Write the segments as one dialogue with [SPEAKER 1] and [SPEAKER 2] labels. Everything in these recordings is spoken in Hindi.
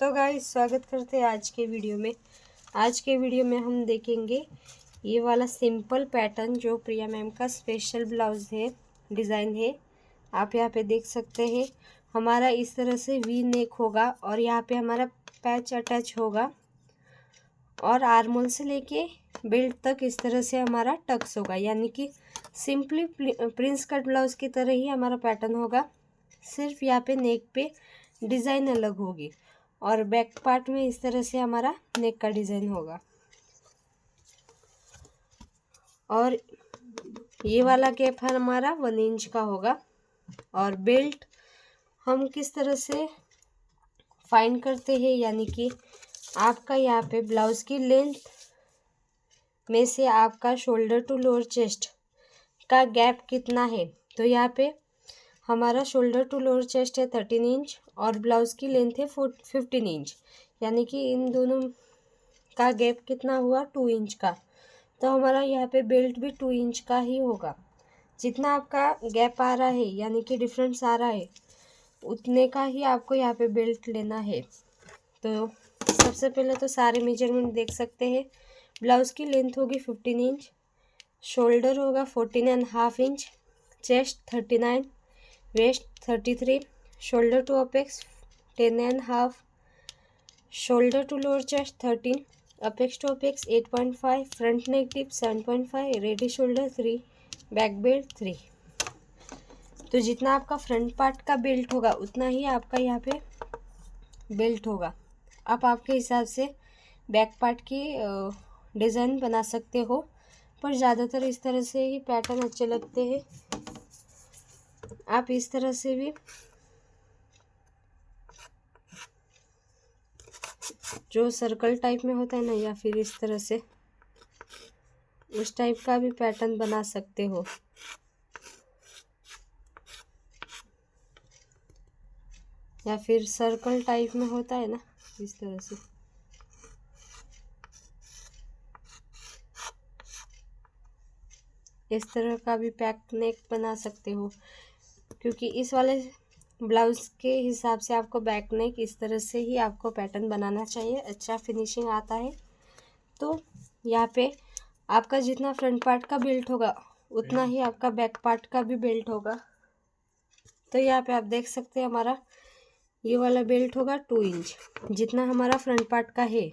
[SPEAKER 1] तो गाइस स्वागत करते हैं आज के वीडियो में। आज के वीडियो में हम देखेंगे ये वाला सिंपल पैटर्न जो प्रिया मैम का स्पेशल ब्लाउज है, डिज़ाइन है। आप यहाँ पे देख सकते हैं हमारा इस तरह से वी नेक होगा और यहाँ पे हमारा पैच अटैच होगा और आर्मोल से लेके बेल्ट तक इस तरह से हमारा टक्स होगा, यानी कि सिंपली प्रिंस कट ब्लाउज की तरह ही हमारा पैटर्न होगा। सिर्फ यहाँ पे नेक पे डिज़ाइन अलग होगी और बैक पार्ट में इस तरह से हमारा नेक का डिज़ाइन होगा। और ये वाला गैप हमारा 1 इंच का होगा। और बेल्ट हम किस तरह से फाइंड करते हैं, यानी कि आपका यहाँ पे ब्लाउज की लेंथ में से आपका शोल्डर टू लोअर चेस्ट का गैप कितना है। तो यहाँ पे हमारा शोल्डर टू लोअर चेस्ट है 13 इंच और ब्लाउज़ की लेंथ है 15 इंच, यानी कि इन दोनों का गैप कितना हुआ 2 इंच का। तो हमारा यहाँ पे बेल्ट भी 2 इंच का ही होगा। जितना आपका गैप आ रहा है, यानी कि डिफरेंस आ रहा है, उतने का ही आपको यहाँ पे बेल्ट लेना है। तो सबसे पहले तो सारे मेजरमेंट देख सकते हैं। ब्लाउज़ की लेंथ होगी 15 इंच, शोल्डर होगा 14.5 inch, chest 39, waist 33, shoulder to apex 10.5, shoulder to lower chest 13, apex to apex 8.5, front neck dip 7.5, ready shoulder 3, back belt 3। तो जितना आपका फ्रंट पार्ट का बेल्ट होगा उतना ही आपका यहाँ पे बेल्ट होगा। आप आपके हिसाब से बैक पार्ट की डिज़ाइन बना सकते हो, पर ज़्यादातर इस तरह से ही पैटर्न अच्छे लगते हैं। आप इस तरह से भी जो सर्कल टाइप में होता है ना, या फिर इस तरह से उस टाइप का भी पैटर्न बना सकते हो। या फिर सर्कल टाइप में होता है ना, इस तरह से। इस तरह का भी बैक नेक बना सकते हो, क्योंकि इस वाले ब्लाउज़ के हिसाब से आपको बैक नेक इस तरह से ही आपको पैटर्न बनाना चाहिए, अच्छा फिनिशिंग आता है। तो यहाँ पे आपका जितना फ्रंट पार्ट का बेल्ट होगा उतना ही आपका बैक पार्ट का भी बेल्ट होगा। तो यहाँ पे आप देख सकते हैं हमारा ये वाला बेल्ट होगा 2 इंच, जितना हमारा फ्रंट पार्ट का है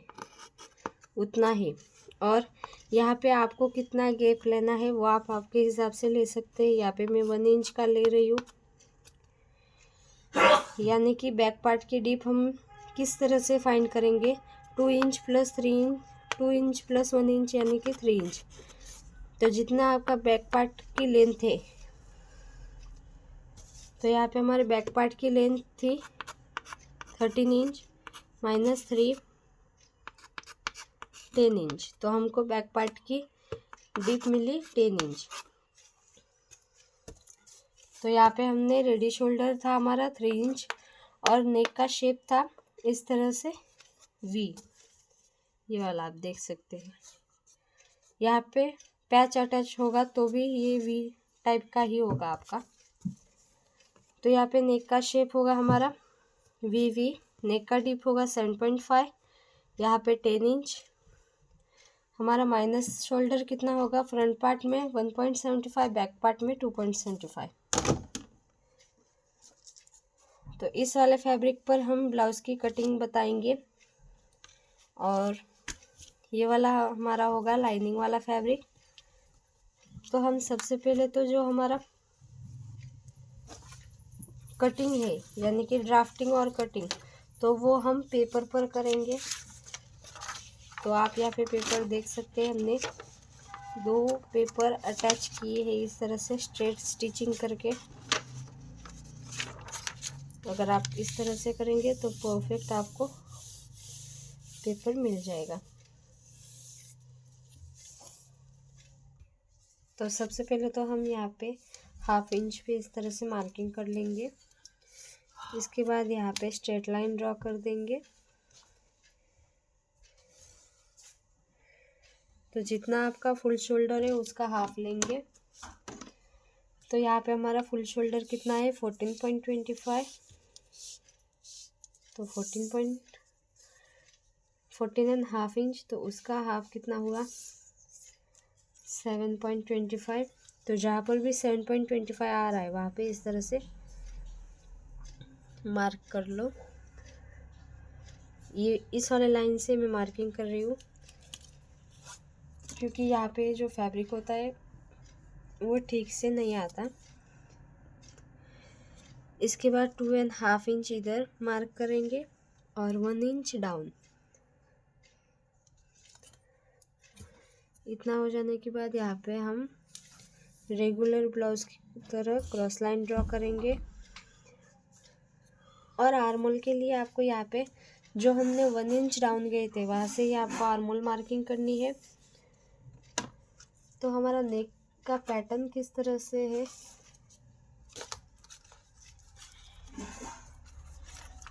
[SPEAKER 1] उतना ही। और यहाँ पे आपको कितना गैप लेना है वो आप आपके हिसाब से ले सकते हैं। यहाँ पे मैं 1 इंच का ले रही हूँ, यानी कि बैक पार्ट की डीप हम किस तरह से फाइंड करेंगे। 2 inch plus 3 inch, 2 inch plus 1 inch, यानी कि 3 इंच। तो जितना आपका बैक पार्ट की लेंथ है, तो यहाँ पे हमारे बैक पार्ट की लेंथ थी 13 इंच माइनस 3 10 इंच, तो हमको बैक पार्ट की डीप मिली 10 इंच। तो यहाँ पे हमने रेडी शोल्डर था हमारा 3 इंच और नेक का शेप था इस तरह से वी, ये वाला आप देख सकते हैं। यहाँ पे पैच अटैच होगा तो भी ये वी टाइप का ही होगा आपका। तो यहाँ पे नेक का शेप होगा हमारा वी। नेक का डीप होगा 7.5, यहाँ पे 10 इंच। हमारा माइनस शोल्डर कितना होगा फ्रंट पार्ट में 1.75, बैक पार्ट में 2.75। तो इस वाले फैब्रिक पर हम ब्लाउज़ की कटिंग बताएंगे। और ये वाला हमारा होगा लाइनिंग वाला फैब्रिक। तो हम सबसे पहले तो जो हमारा कटिंग है, यानी कि ड्राफ्टिंग और कटिंग, तो वो हम पेपर पर करेंगे। तो आप यहाँ पे पेपर देख सकते हैं, हमने 2 पेपर अटैच किए हैं इस तरह से स्ट्रेट स्टिचिंग करके। अगर आप इस तरह से करेंगे तो परफेक्ट आपको पेपर मिल जाएगा। तो सबसे पहले तो हम यहाँ पे 1/2 इंच पे इस तरह से मार्किंग कर लेंगे। इसके बाद यहाँ पे स्ट्रेट लाइन ड्रॉ कर देंगे। तो जितना आपका फुल शोल्डर है उसका हाफ लेंगे। तो यहाँ पे हमारा फुल शोल्डर कितना है 14.25, तो 14 14.5 इंच, तो उसका हाफ कितना हुआ 7.25। तो जहाँ पर भी 7.25 आ रहा है वहाँ पे इस तरह से मार्क कर लो। ये इस वाले लाइन से मैं मार्किंग कर रही हूँ क्योंकि यहाँ पे जो फैब्रिक होता है वो ठीक से नहीं आता। इसके बाद 2.5 इंच इधर मार्क करेंगे और 1 इंच डाउन। इतना हो जाने के बाद यहाँ पे हम रेगुलर ब्लाउज की तरह क्रॉस लाइन ड्रॉ करेंगे। और आर्मोल के लिए आपको यहाँ पे जो हमने 1 इंच डाउन गए थे वहाँ से ही आपको आर्मोल मार्किंग करनी है। तो हमारा नेक का पैटर्न किस तरह से है,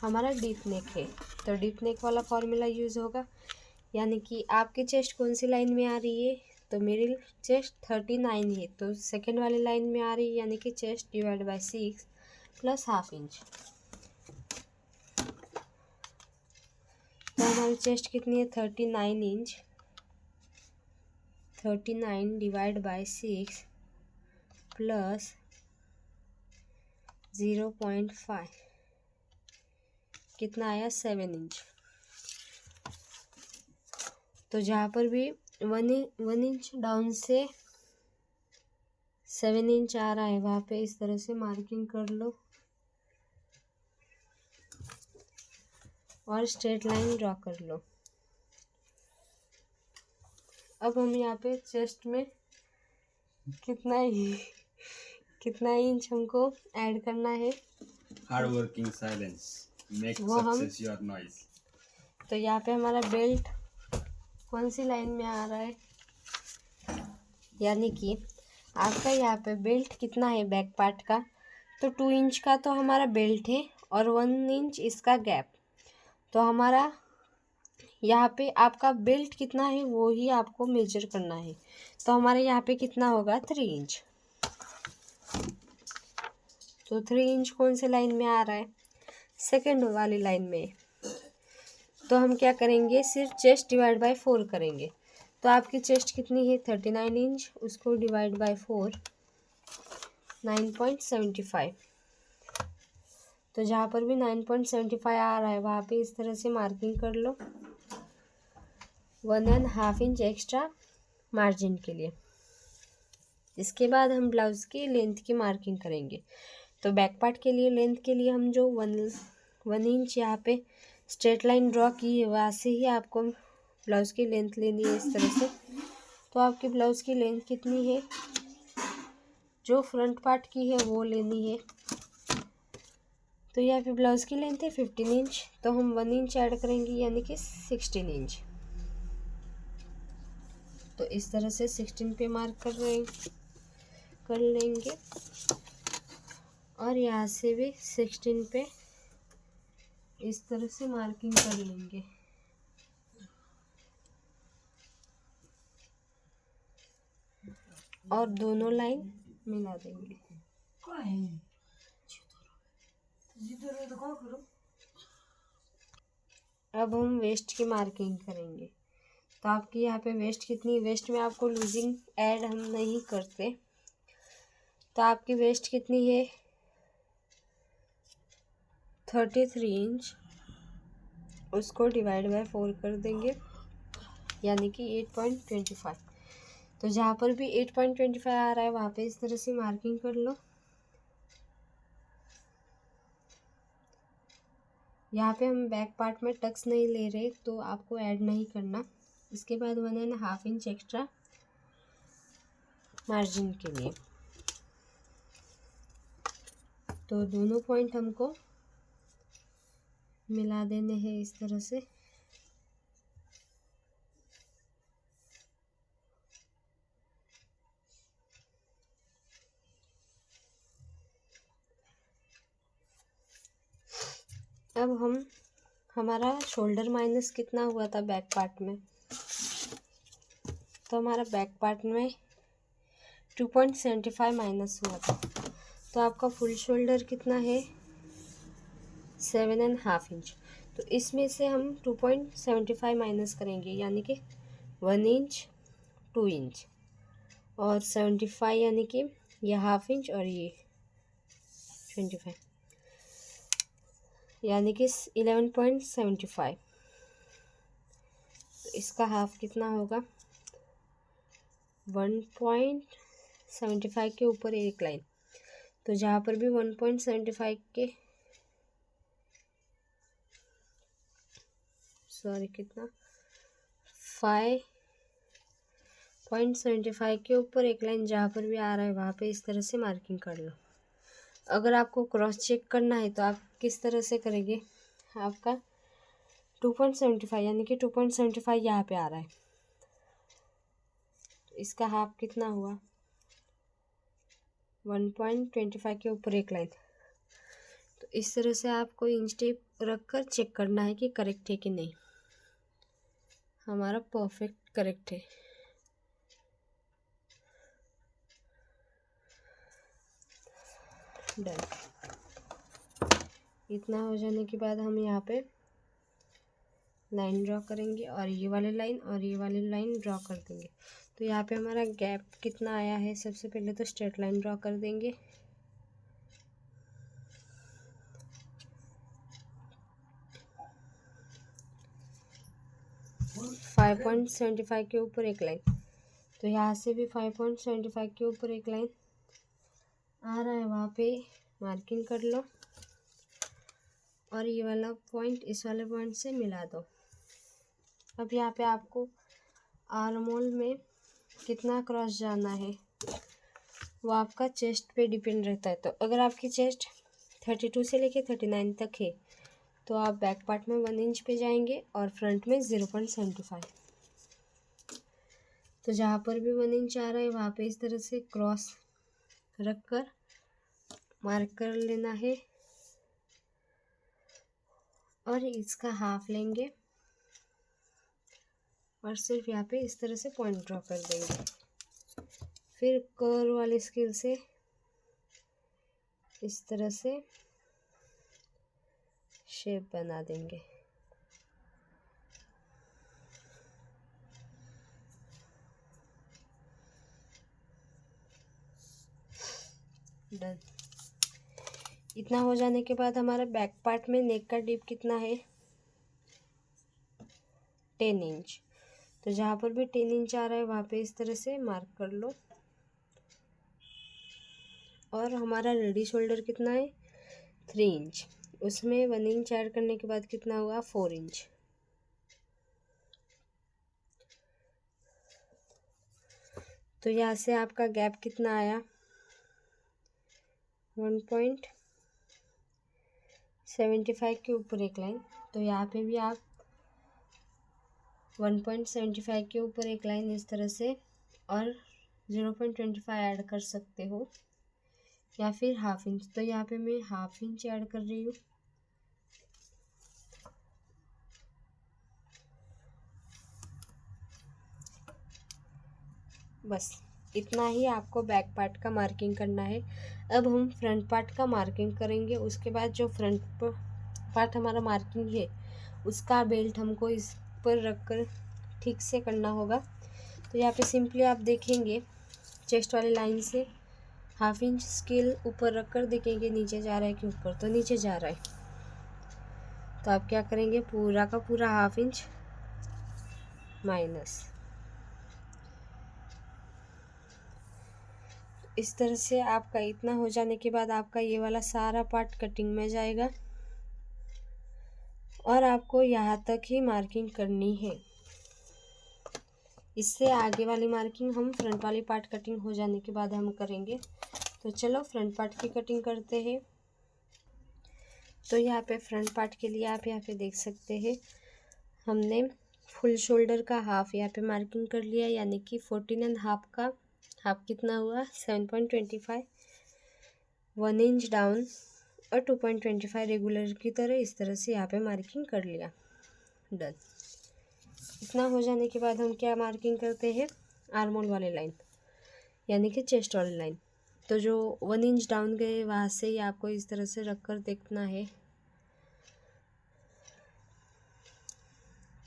[SPEAKER 1] हमारा डीप नेक है तो डीप नेक वाला फॉर्मूला यूज़ होगा, यानी कि आपकी चेस्ट कौन सी लाइन में आ रही है, तो मेरी चेस्ट 39 है तो सेकेंड वाली लाइन में आ रही है, यानी कि chest divide by 6 plus half inch. तो हमारी चेस्ट कितनी है 39 इंच। 39 डिवाइड बाय 6 प्लस 0.5 कितना आया 7 इंच। तो जहाँ पर भी 1 इंच डाउन से 7 इंच आ रहा है वहाँ पे इस तरह से मार्किंग कर लो और स्ट्रेट लाइन ड्रॉ कर लो। अब हम यहाँ पे चेस्ट में कितना इंच हमको ऐड करना है,
[SPEAKER 2] हार्ड वर्किंग साइलेंस मेक
[SPEAKER 1] वो हम
[SPEAKER 2] सक्सेस योर नॉइज।
[SPEAKER 1] तो यहाँ पे हमारा बेल्ट कौन सी लाइन में आ रहा है, यानी कि आपका यहाँ पे बेल्ट कितना है बैक पार्ट का, तो 2 इंच का तो हमारा बेल्ट है और 1 इंच इसका गैप। तो हमारा यहाँ पे आपका बेल्ट कितना है वो ही आपको मेजर करना है। तो हमारे यहाँ पे कितना होगा 3 इंच। तो 3 इंच कौन से लाइन में आ रहा है, सेकेंड वाली लाइन में। तो हम क्या करेंगे सिर्फ चेस्ट डिवाइड बाय 4 करेंगे। तो आपकी चेस्ट कितनी है 39 इंच, उसको डिवाइड बाय 4 9.75। तो जहाँ पर भी 9.75 आ रहा है वहाँ पे इस तरह से मार्किंग कर लो 1.5 इंच एक्स्ट्रा मार्जिन के लिए। इसके बाद हम ब्लाउज़ की लेंथ की मार्किंग करेंगे। तो बैक पार्ट के लिए लेंथ के लिए हम जो 1 इंच यहाँ पे स्ट्रेट लाइन ड्रॉ की है वहाँ से ही आपको ब्लाउज़ की लेंथ लेनी है इस तरह से। तो आपके ब्लाउज़ की लेंथ कितनी है, जो फ्रंट पार्ट की है वो लेनी है। तो यहाँ पे ब्लाउज़ की लेंथ है 15 इंच, तो हम 1 इंच ऐड करेंगे यानी कि 16 इंच। तो इस तरह से 16 पे मार्क कर लेंगे और यहाँ से भी 16 पे इस तरह से मार्किंग कर लेंगे। और दोनों लाइन मिला देंगे। अब हम वेस्ट की मार्किंग करेंगे। तो आपकी यहाँ पे वेस्ट कितनी, वेस्ट में आपको लूजिंग ऐड हम नहीं करते। तो आपकी वेस्ट कितनी है 33 इंच, उसको डिवाइड बाय 4 कर देंगे यानी कि 8.25। तो जहाँ पर भी 8.25 आ रहा है वहाँ पे इस तरह से मार्किंग कर लो। यहाँ पे हम बैक पार्ट में टक्स नहीं ले रहे तो आपको ऐड नहीं करना। इसके बाद 1.5 इंच एक्स्ट्रा मार्जिन के लिए। तो दोनों पॉइंट हमको मिला देने हैं इस तरह से। अब हमारा शोल्डर माइनस कितना हुआ था बैक पार्ट में, तो हमारा बैक पार्ट में 2.75 माइनस हुआ था। तो आपका फुल शोल्डर कितना है 7.5 इंच। तो इसमें से हम 2.75 माइनस करेंगे, यानी कि 1 इंच 2 इंच और 75 यानी कि ये हाफ इंच और ये 25 यानी कि 11.75। तो इसका हाफ कितना होगा? 1.75 के ऊपर एक लाइन, तो जहाँ पर भी 1.75 के कितना 5.75 के ऊपर एक लाइन जहाँ पर भी आ रहा है वहाँ पे इस तरह से मार्किंग कर लो। अगर आपको क्रॉस चेक करना है तो आप किस तरह से करेंगे? आपका 2.75 यानी कि 2.75 यहाँ पे आ रहा है, तो इसका हाफ कितना हुआ? 1.25 के ऊपर एक लाइन। तो इस तरह से आपको इंच टेप रख कर चेक करना है कि करेक्ट है कि नहीं। हमारा परफेक्ट करेक्ट है। डन। इतना हो जाने के बाद हम यहाँ पे लाइन ड्रॉ करेंगे और ये वाली लाइन और ये वाली लाइन ड्रॉ कर देंगे। तो यहाँ पे हमारा गैप कितना आया है? सबसे पहले तो स्ट्रेट लाइन ड्रॉ कर देंगे। फाइव 5.75 के ऊपर एक लाइन, तो यहाँ से भी 5.75 के ऊपर एक लाइन आ रहा है, वहाँ पे मार्किंग कर लो और ये वाला पॉइंट इस वाले पॉइंट से मिला दो। अब यहाँ पे आपको आर्म होल में कितना क्रॉस जाना है वो आपका चेस्ट पे डिपेंड रहता है। तो अगर आपकी चेस्ट 32 से लेके 39 तक है तो आप बैक पार्ट में 1 इंच पे जाएंगे और फ्रंट में 0.75। तो जहाँ पर भी 1 इंच आ रहा है वहाँ पे इस तरह से क्रॉस रख कर मार्क कर लेना है और इसका हाफ लेंगे और सिर्फ यहाँ पे इस तरह से पॉइंट ड्रॉ कर देंगे। फिर कर्व वाली स्केल से इस तरह से शेप बना देंगे। डन। इतना हो जाने के बाद हमारा बैक पार्ट में नेक का डीप कितना है? 10 इंच। तो जहाँ पर भी 10 इंच आ रहा है वहाँ पे इस तरह से मार्क कर लो। और हमारा रेडी शोल्डर कितना है? 3 इंच। उसमें 1 इंच ऐड करने के बाद कितना हुआ? 4 इंच। तो यहाँ से आपका गैप कितना आया? 1.75 के ऊपर एक लाइन। तो यहाँ पे भी आप 1.75 के ऊपर एक लाइन इस तरह से और 0.25 ऐड कर सकते हो या फिर हाफ इंच। तो यहाँ पे मैं हाफ इंच ऐड कर रही हूँ। बस इतना ही आपको बैक पार्ट का मार्किंग करना है। अब हम फ्रंट पार्ट का मार्किंग करेंगे। उसके बाद जो फ्रंट पार्ट हमारा मार्किंग है उसका बेल्ट हमको इस पर रख कर ठीक से करना होगा। तो यहाँ पे सिंपली आप देखेंगे चेस्ट वाली लाइन से हाफ इंच स्केल ऊपर रख कर देखेंगे नीचे जा रहा है कि ऊपर, तो नीचे जा रहा है। तो आप क्या करेंगे? पूरा का पूरा हाफ इंच माइनस। इस तरह से आपका इतना हो जाने के बाद आपका ये वाला सारा पार्ट कटिंग में जाएगा और आपको यहाँ तक ही मार्किंग करनी है। इससे आगे वाली मार्किंग हम फ्रंट वाली पार्ट कटिंग हो जाने के बाद हम करेंगे। तो चलो फ्रंट पार्ट की कटिंग करते हैं। तो यहाँ पे फ्रंट पार्ट के लिए आप यहाँ पे देख सकते हैं हमने फुल शोल्डर का हाफ यहाँ पे मार्किंग कर लिया, यानी कि 14.5 का हाफ कितना हुआ? 7.25, 1 इंच डाउन और 2.25 रेगुलर की तरह इस तरह से यहाँ पे मार्किंग कर लिया। डन। इतना हो जाने के बाद हम क्या मार्किंग करते हैं? आर्म होल वाली लाइन यानी कि चेस्ट वाली लाइन। तो जो 1 इंच डाउन गए वहाँ से ही आपको इस तरह से रख कर देखना है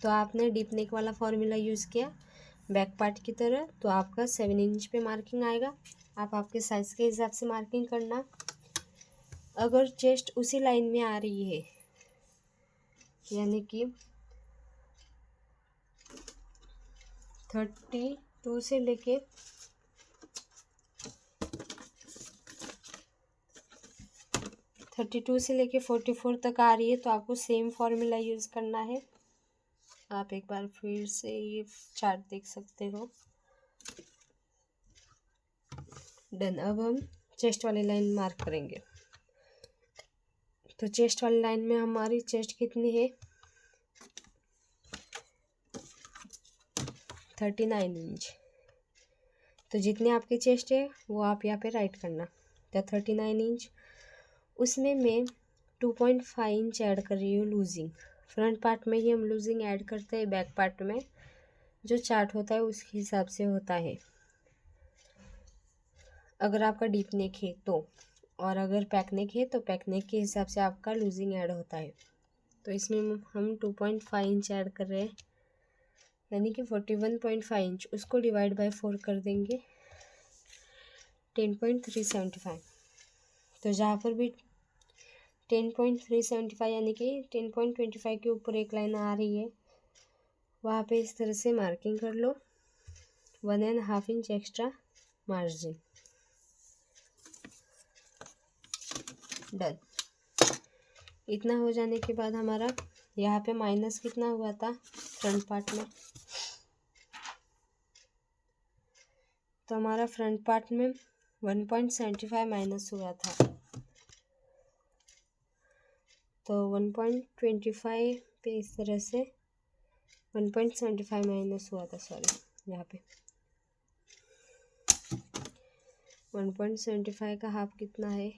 [SPEAKER 1] तो आपने डीप नेक वाला फॉर्मूला यूज़ किया बैक पार्ट की तरह, तो आपका 7 इंच पे मार्किंग आएगा। आप आपके साइज़ के हिसाब से मार्किंग करना। अगर चेस्ट उसी लाइन में आ रही है, यानी कि 32 से लेके 44 तक आ रही है, तो आपको सेम फॉर्मूला यूज़ करना है। आप एक बार फिर से ये चार्ट देख सकते हो। डन। अब हम चेस्ट वाली लाइन मार्क करेंगे। तो चेस्ट वाली लाइन में हमारी चेस्ट कितनी है, 39 इंच। तो जितनी आपकी चेस्ट है वो आप यहाँ पे राइट करना। तो 39 इंच, उसमें मैं 2.5 इंच ऐड कर रही हूँ लूजिंग। फ्रंट पार्ट में ही हम लूजिंग ऐड करते हैं, बैक पार्ट में जो चार्ट होता है उसके हिसाब से होता है, अगर आपका डीप नेक है तो। और अगर पैक नेक है तो पैक नेक के हिसाब से आपका लूजिंग ऐड होता है। तो इसमें हम 2.5 इंच ऐड कर रहे हैं, यानी कि 41.5 इंच। उसको डिवाइड बाय 4 कर देंगे, 10.375। तो जहाँ पर भी 10.375 यानी कि 10.25 के ऊपर एक लाइन आ रही है, वहाँ पे इस तरह से मार्किंग कर लो, 1.5 इंच एक्स्ट्रा मार्जिन। डन। इतना हो जाने के बाद हमारा यहाँ पे माइनस कितना हुआ था फ्रंट पार्ट में, तो हमारा फ्रंट पार्ट में 1.75 माइनस हुआ था। तो 1.25 पे इस तरह से 1.75 माइनस हुआ था, सॉरी, यहाँ पे 1.75 का हाफ कितना है,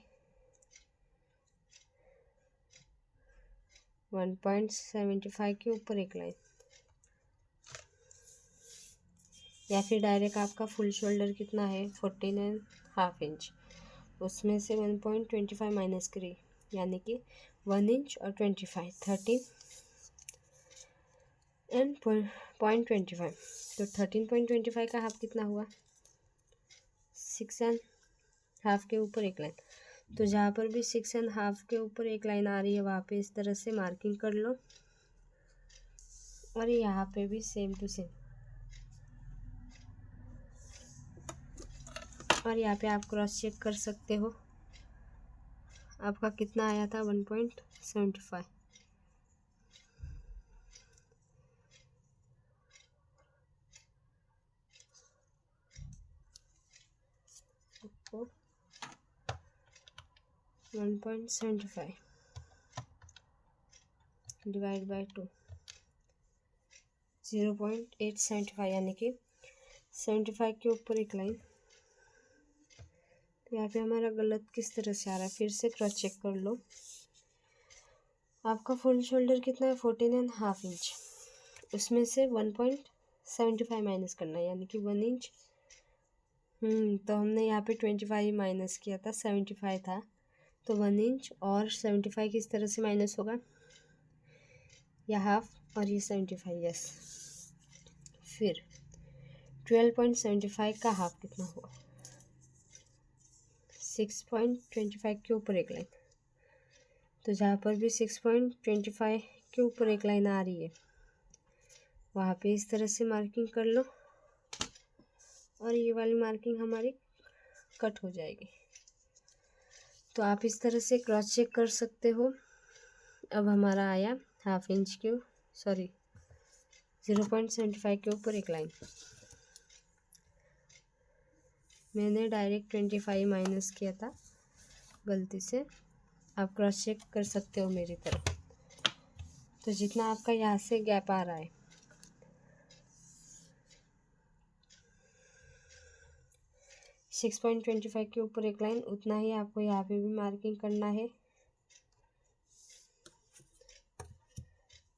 [SPEAKER 1] 1.75 के ऊपर एक लाइन, या फिर डायरेक्ट आपका फुल शोल्डर कितना है 14.5 इंच, उसमें से 1.25 माइनस करिए, यानी कि 1 इंच और 25 13 एंड 0.25। तो 13.25 का हाफ कितना हुआ, 6.5 के ऊपर एक लाइन। तो जहाँ पर भी 6.5 के ऊपर एक लाइन आ रही है वहाँ पे इस तरह से मार्किंग कर लो, और यहाँ पे भी सेम टू सेम। और यहाँ पे आप क्रॉस चेक कर सकते हो आपका कितना आया था, 1.75। आपको 1.75 डिवाइड बाय 2, 0.875, यानी कि 75 के ऊपर एक लाइन। तो यहाँ पे हमारा गलत किस तरह से आ रहा है, फिर से क्रॉस चेक कर लो। आपका फुल शोल्डर कितना है 14.5 इंच, उसमें से 1.75 माइनस करना है, यानी कि 1 इंच। तो हमने यहाँ पे 25 माइनस किया था, 75 था, तो 1 इंच और 75 किस तरह से माइनस होगा, या हाफ और ये 75, यस। फिर 12.75 का हाफ कितना हुआ, 6.25 के ऊपर एक लाइन। तो जहाँ पर भी 6.25 के ऊपर एक लाइन आ रही है वहाँ पे इस तरह से मार्किंग कर लो, और ये वाली मार्किंग हमारी कट हो जाएगी। तो आप इस तरह से क्रॉस चेक कर सकते हो। अब हमारा आया हाफ इंच के, सॉरी 0.75 के ऊपर एक लाइन। मैंने डायरेक्ट 25 माइनस किया था गलती से, आप क्रॉस चेक कर सकते हो मेरी तरफ। तो जितना आपका यहाँ से गैप आ रहा है, सिक्स 6.25 के ऊपर एक लाइन, उतना ही आपको यहाँ पे भी मार्किंग करना है।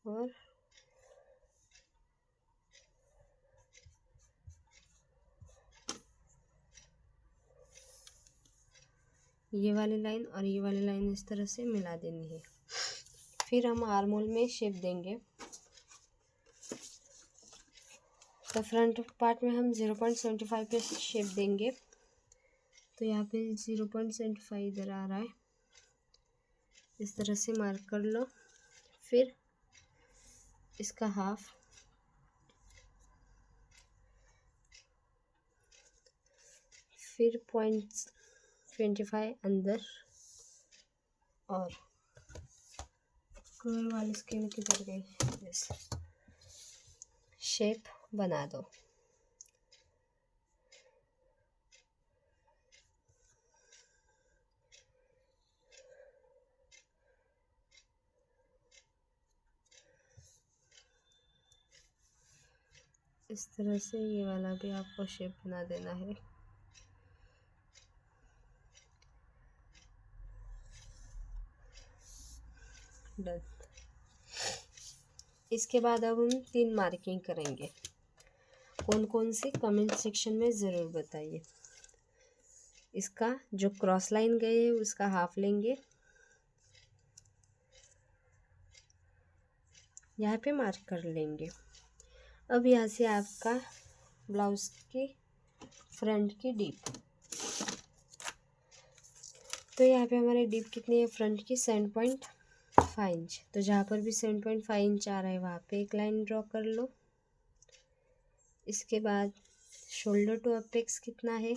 [SPEAKER 1] और ये वाली लाइन और ये वाली लाइन इस तरह से मिला देनी है। फिर हम आर्म होल में शेप देंगे। तो फ्रंट पार्ट में हम 0.75 पे शेप देंगे। तो यहाँ पे 0.75 इधर आ रहा है, इस तरह से मार्क कर लो। फिर इसका हाफ, फिर 0.25 अंदर, और कर्व वाली स्केल किधर गई, बस शेप बना दो। इस तरह से ये वाला भी आपको शेप बना देना है। डन। इसके बाद अब हम 3 मार्किंग करेंगे। कौन कौन सी, कमेंट सेक्शन में ज़रूर बताइए। इसका जो क्रॉस लाइन गए है उसका हाफ लेंगे, यहाँ पे मार्क कर लेंगे। अब यहाँ से आपका ब्लाउज की फ्रंट की डीप, तो यहाँ पे हमारे डीप कितनी है, फ्रंट की 7.5 इंच। तो जहाँ पर भी 7.5 इंच आ रहा है वहाँ पे एक लाइन ड्रॉ कर लो। इसके बाद शोल्डर टू अपेक्स कितना है,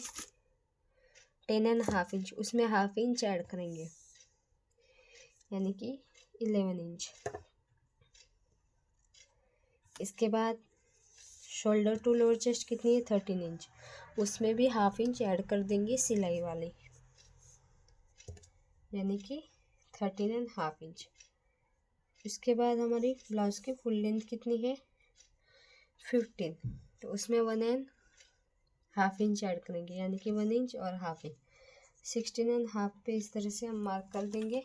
[SPEAKER 1] 10.5 इंच, उसमें हाफ इंच ऐड करेंगे यानी कि 11 इंच। इसके बाद शोल्डर टू लोअर चेस्ट कितनी है, 13 इंच, उसमें भी हाफ इंच ऐड कर देंगे सिलाई वाली, यानी कि 13.5 इंच। इसके बाद हमारी ब्लाउज की फुल लेंथ कितनी है, 15, तो उसमें 1.5 इंच ऐड करेंगे, यानी कि 1 इंच और हाफ इंच, 16.5 पे इस तरह से हम मार्क कर देंगे।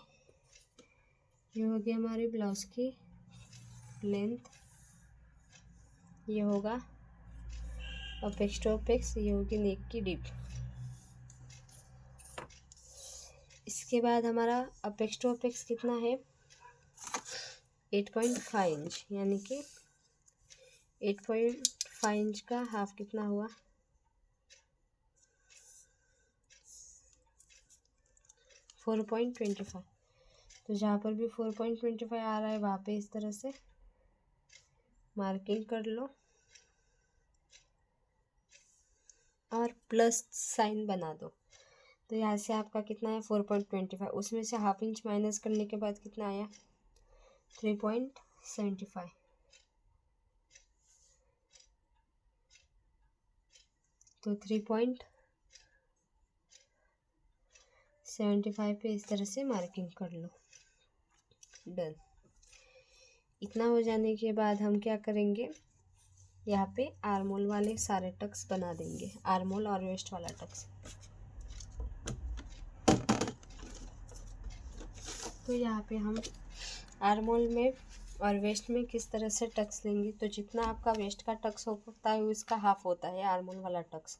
[SPEAKER 1] ये हो गया हमारी ब्लाउज की लेंथ, ये होगा अपेक्स टू अपेक्स, ये होगी नेक की डीप। इसके बाद हमारा अपेक्स टू अपेक्स कितना है, 8.5 इंच, यानी कि 8.5 इंच का हाफ कितना हुआ, 4.25। तो जहाँ पर भी 4.25 आ रहा है वहाँ पे इस तरह से मार्किंग कर लो और प्लस साइन बना दो। तो यहाँ से आपका कितना है, 4.25, उसमें से हाफ इंच माइनस करने के बाद कितना आया, 3.75। तो 3.75 पे इस तरह से मार्किंग कर लो। डन। इतना हो जाने के बाद हम क्या करेंगे, यहाँ पे आर्मोल वाले सारे टक्स बना देंगे, आर्मोल और वेस्ट वाला टक्स। तो यहाँ पे हम आर्मोल में और वेस्ट में किस तरह से टक्स लेंगे, तो जितना आपका वेस्ट का टक्स होता है उसका हाफ होता है आर्मोल वाला टक्स।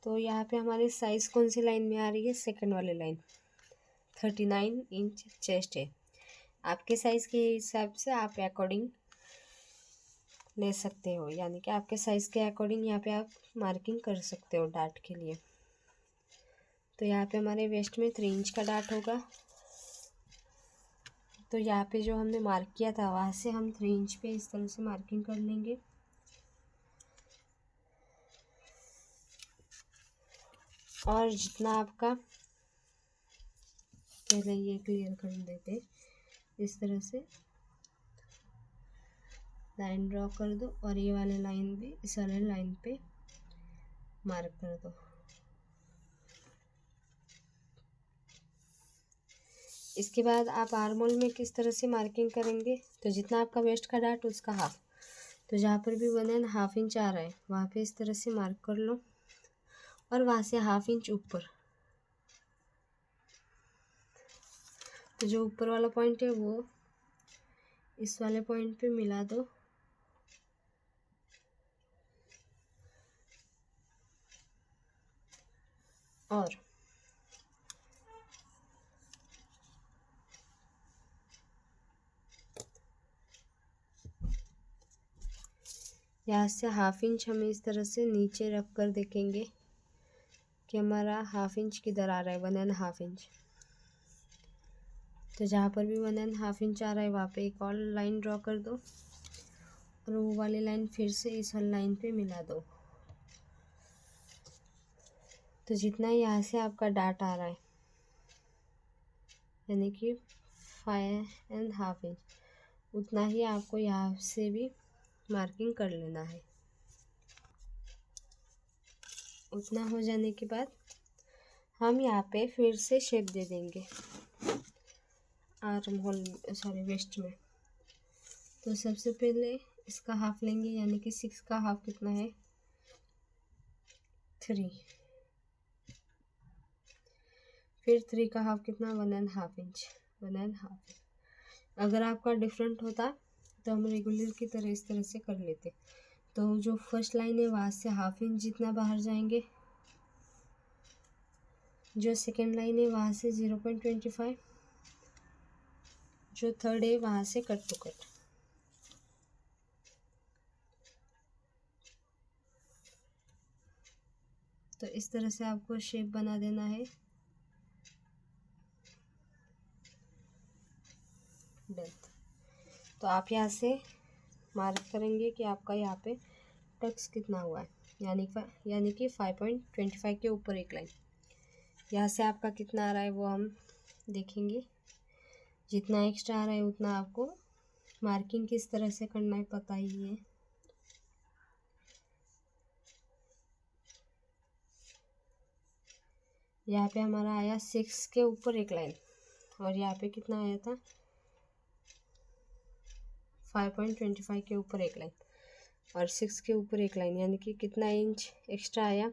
[SPEAKER 1] तो यहाँ पे हमारी साइज़ कौन सी लाइन में आ रही है, सेकंड वाली लाइन, 39 इंच चेस्ट है। आपके साइज़ के हिसाब से आप अकॉर्डिंग ले सकते हो, यानी कि आपके साइज़ के अकॉर्डिंग यहाँ पे आप मार्किंग कर सकते हो डार्ट के लिए। तो यहाँ पे हमारे वेस्ट में 3 इंच का डार्ट होगा। तो यहाँ पे जो हमने मार्क किया था वहाँ से हम 3 इंच पे इस तरह से मार्किंग कर लेंगे। और जितना आपका, पहले ये क्लियर कर देते, इस तरह से लाइन ड्रॉ कर दो और ये वाले लाइन भी इस वाले लाइन पे मार्क कर दो। इसके बाद आप आर्मोल में किस तरह से मार्किंग करेंगे, तो जितना आपका वेस्ट का डार्ट उसका हाफ। तो जहाँ पर भी 1.5 इंच आ रहा है वहाँ पे इस तरह से मार्क कर लो और वहाँ से हाफ इंच ऊपर, तो जो ऊपर वाला पॉइंट है वो इस वाले पॉइंट पे मिला दो। और यहाँ से हाफ इंच हम इस तरह से नीचे रख कर देखेंगे कि हमारा हाफ इंच किधर आ रहा है, 1.5 इंच। तो जहाँ पर भी 1.5 इंच आ रहा है वहाँ पे एक और लाइन ड्रॉ कर दो और वो वाली लाइन फिर से इस वाली लाइन पे मिला दो। तो जितना यहाँ से आपका डाट आ रहा है यानी कि 5.5 इंच, उतना ही आपको यहाँ से भी मार्किंग कर लेना है। उतना हो जाने के बाद हम यहाँ पे फिर से शेप दे देंगे आर्म होल वेस्ट में। तो सबसे पहले इसका हाफ लेंगे यानी कि 6 का हाफ कितना है, 3। फिर 3 का हाफ कितना, 1.5 इंच, 1.5। अगर आपका डिफरेंट होता तो हम रेगुलर की तरह इस तरह से कर लेते। तो जो फर्स्ट लाइन है वहाँ से हाफ इंच जितना बाहर जाएंगे, जो सेकेंड लाइन है वहाँ से 0.25, जो थर्ड है वहाँ से कट टू कट। तो इस तरह से आपको शेप बना देना है। डन। तो आप यहाँ से मार्क करेंगे कि आपका यहाँ पे टक्स कितना हुआ है, यानी कि 5.25 के ऊपर एक लाइन। यहाँ से आपका कितना आ रहा है वो हम देखेंगे। जितना एक्स्ट्रा आ रहा है उतना आपको मार्किंग किस तरह से करना है पता ही है। यहाँ पे हमारा आया 6 के ऊपर एक लाइन और यहाँ पे कितना आया था, 5.25 के ऊपर एक लाइन और 6 के ऊपर एक लाइन, यानी कि कितना इंच एक्स्ट्रा आया,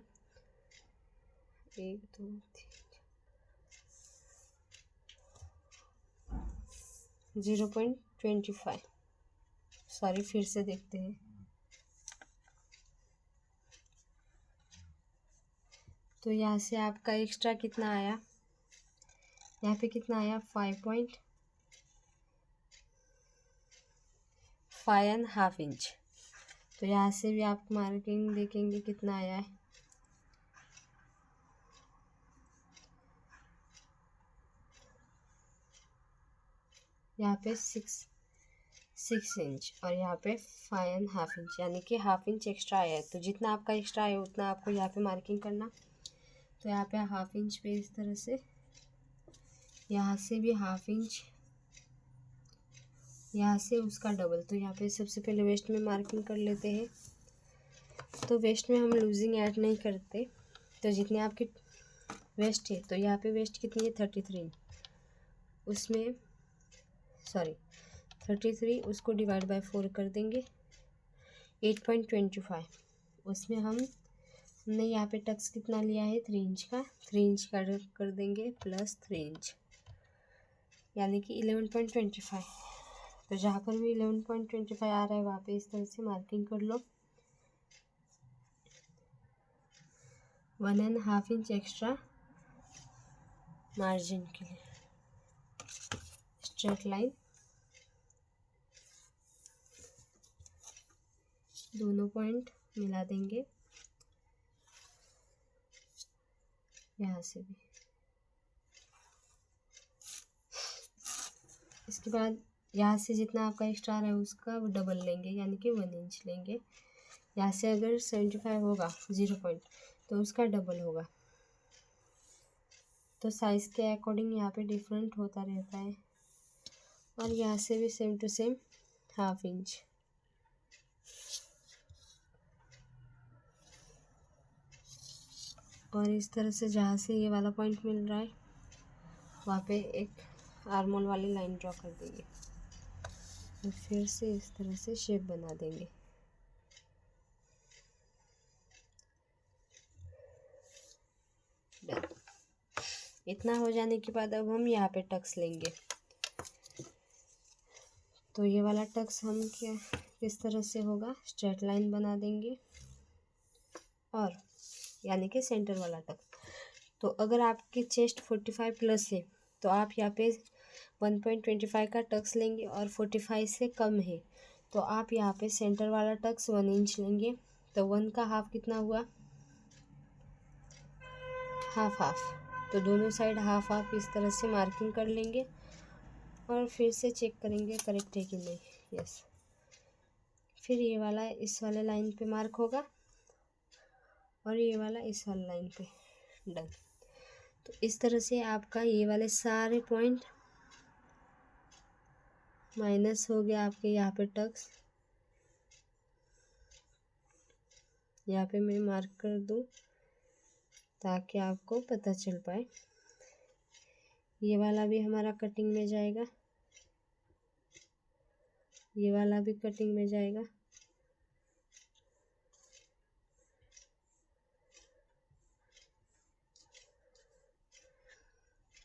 [SPEAKER 1] 1 2 3 0.25। सॉरी, फिर से देखते हैं। तो यहाँ से आपका एक्स्ट्रा कितना आया, यहाँ पे कितना आया, 5.5 इंच। तो यहाँ से भी आप मार्किंग देखेंगे कितना आया है, यहाँ पे 6 इंच और यहाँ पे 5.5 इंच, यानी कि हाफ इंच एक्स्ट्रा आया है। तो जितना आपका एक्स्ट्रा है उतना आपको यहाँ पे मार्किंग करना। तो यहाँ पे हाफ इंच पे इस तरह से, यहाँ से भी हाफ इंच, यहाँ से उसका डबल। तो यहाँ पे सबसे पहले वेस्ट में मार्किंग कर लेते हैं। तो वेस्ट में हम लूजिंग ऐड नहीं करते। तो जितनी आपकी वेस्ट है, तो यहाँ पे वेस्ट कितनी है, 33, उसमें 33, उसको डिवाइड बाय 4 कर देंगे, 8.25। उसमें हमने यहाँ पे टक्स कितना लिया है, 3 इंच का, 3 इंच का कर देंगे प्लस 3 इंच, यानी कि 11.25। तो जहाँ पर भी 11.25 आ रहा है वहाँ पे इस तरह से मार्किंग कर लो। 1.5 इंच एक्स्ट्रा मार्जिन के लिए, स्ट्रेट लाइन दोनों पॉइंट मिला देंगे, यहाँ से भी। इसके बाद यहाँ से जितना आपका एक्स्ट्रा आ रहा है उसका डबल लेंगे, यानी कि 1 इंच लेंगे। यहाँ से अगर 75 होगा 0 पॉइंट, तो उसका डबल होगा। तो साइज़ के अकॉर्डिंग यहाँ पे डिफरेंट होता रहता है। और यहाँ से भी same to same half inch. और इस तरह से जहाँ से ये वाला पॉइंट मिल रहा है वहाँ पे एक आर्मोल वाली लाइन ड्रॉ कर देंगे और फिर से इस तरह से शेप बना देंगे। डन। इतना हो जाने के बाद अब हम यहाँ पे टक्स लेंगे। तो ये वाला टक्स हम किस तरह से होगा, स्ट्रेट लाइन बना देंगे और यानी कि सेंटर वाला टक्स। तो अगर आपकी चेस्ट 45 प्लस है तो आप यहाँ पे 1.25 का टक्स लेंगे और 45 से कम है तो आप यहाँ पे सेंटर वाला टक्स 1 इंच लेंगे। तो 1 का हाफ कितना हुआ, हाफ हाफ। तो दोनों साइड हाफ हाफ इस तरह से मार्किंग कर लेंगे और फिर से चेक करेंगे करेक्ट है कि नहीं। यस। फिर ये वाला इस वाले लाइन पे मार्क होगा और ये वाला इस वाले लाइन पे। डन। तो इस तरह से आपका ये वाले सारे पॉइंट माइनस हो गया आपके यहाँ पे टक्स। यहाँ पे मैं मार्क कर दूँ ताकि आपको पता चल पाए। ये वाला भी हमारा कटिंग में जाएगा, ये वाला भी कटिंग में जाएगा।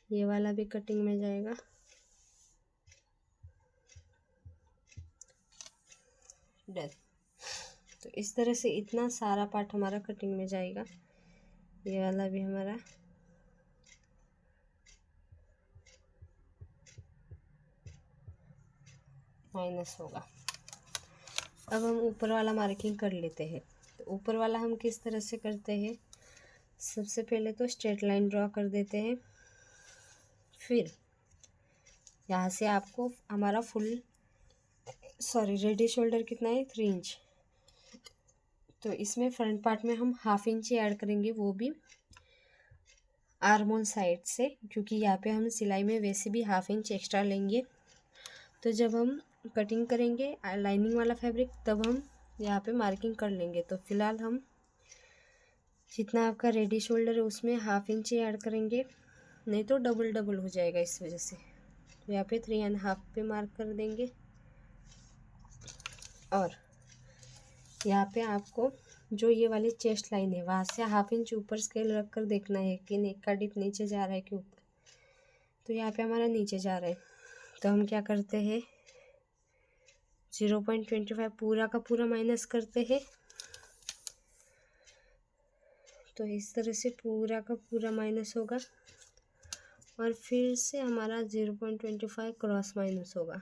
[SPEAKER 1] ये वाला भी कटिंग में जाएगा। डन। तो इस तरह से इतना सारा पार्ट हमारा कटिंग में जाएगा। ये वाला भी हमारा माइनस होगा। अब हम ऊपर वाला मार्किंग कर लेते हैं। तो ऊपर वाला हम किस तरह से करते हैं, सबसे पहले तो स्ट्रेट लाइन ड्रॉ कर देते हैं। फिर यहाँ से आपको हमारा रेडी शोल्डर कितना है, 3 इंच। तो इसमें फ्रंट पार्ट में हम हाफ इंच ऐड करेंगे, वो भी आर्म होल साइड से, क्योंकि यहाँ पे हम सिलाई में वैसे भी हाफ इंच एक्स्ट्रा लेंगे। तो जब हम कटिंग करेंगे लाइनिंग वाला फैब्रिक तब हम यहाँ पे मार्किंग कर लेंगे। तो फिलहाल हम जितना आपका रेडी शोल्डर है उसमें हाफ इंच ही ऐड करेंगे, नहीं तो डबल डबल हो जाएगा इस वजह से। तो यहाँ पे 3.5 पे मार्क कर देंगे। और यहाँ पे आपको जो ये वाली चेस्ट लाइन है वहाँ से हाफ इंच ऊपर स्केल रख कर देखना है कि नेक का डिप नीचे जा रहा है कि ऊपर। तो यहाँ पे हमारा नीचे जा रहा है। तो हम क्या करते हैं, 0.25 पूरा का पूरा माइनस करते हैं। तो इस तरह से पूरा का पूरा माइनस होगा और फिर से हमारा 0.25 क्रॉस माइनस होगा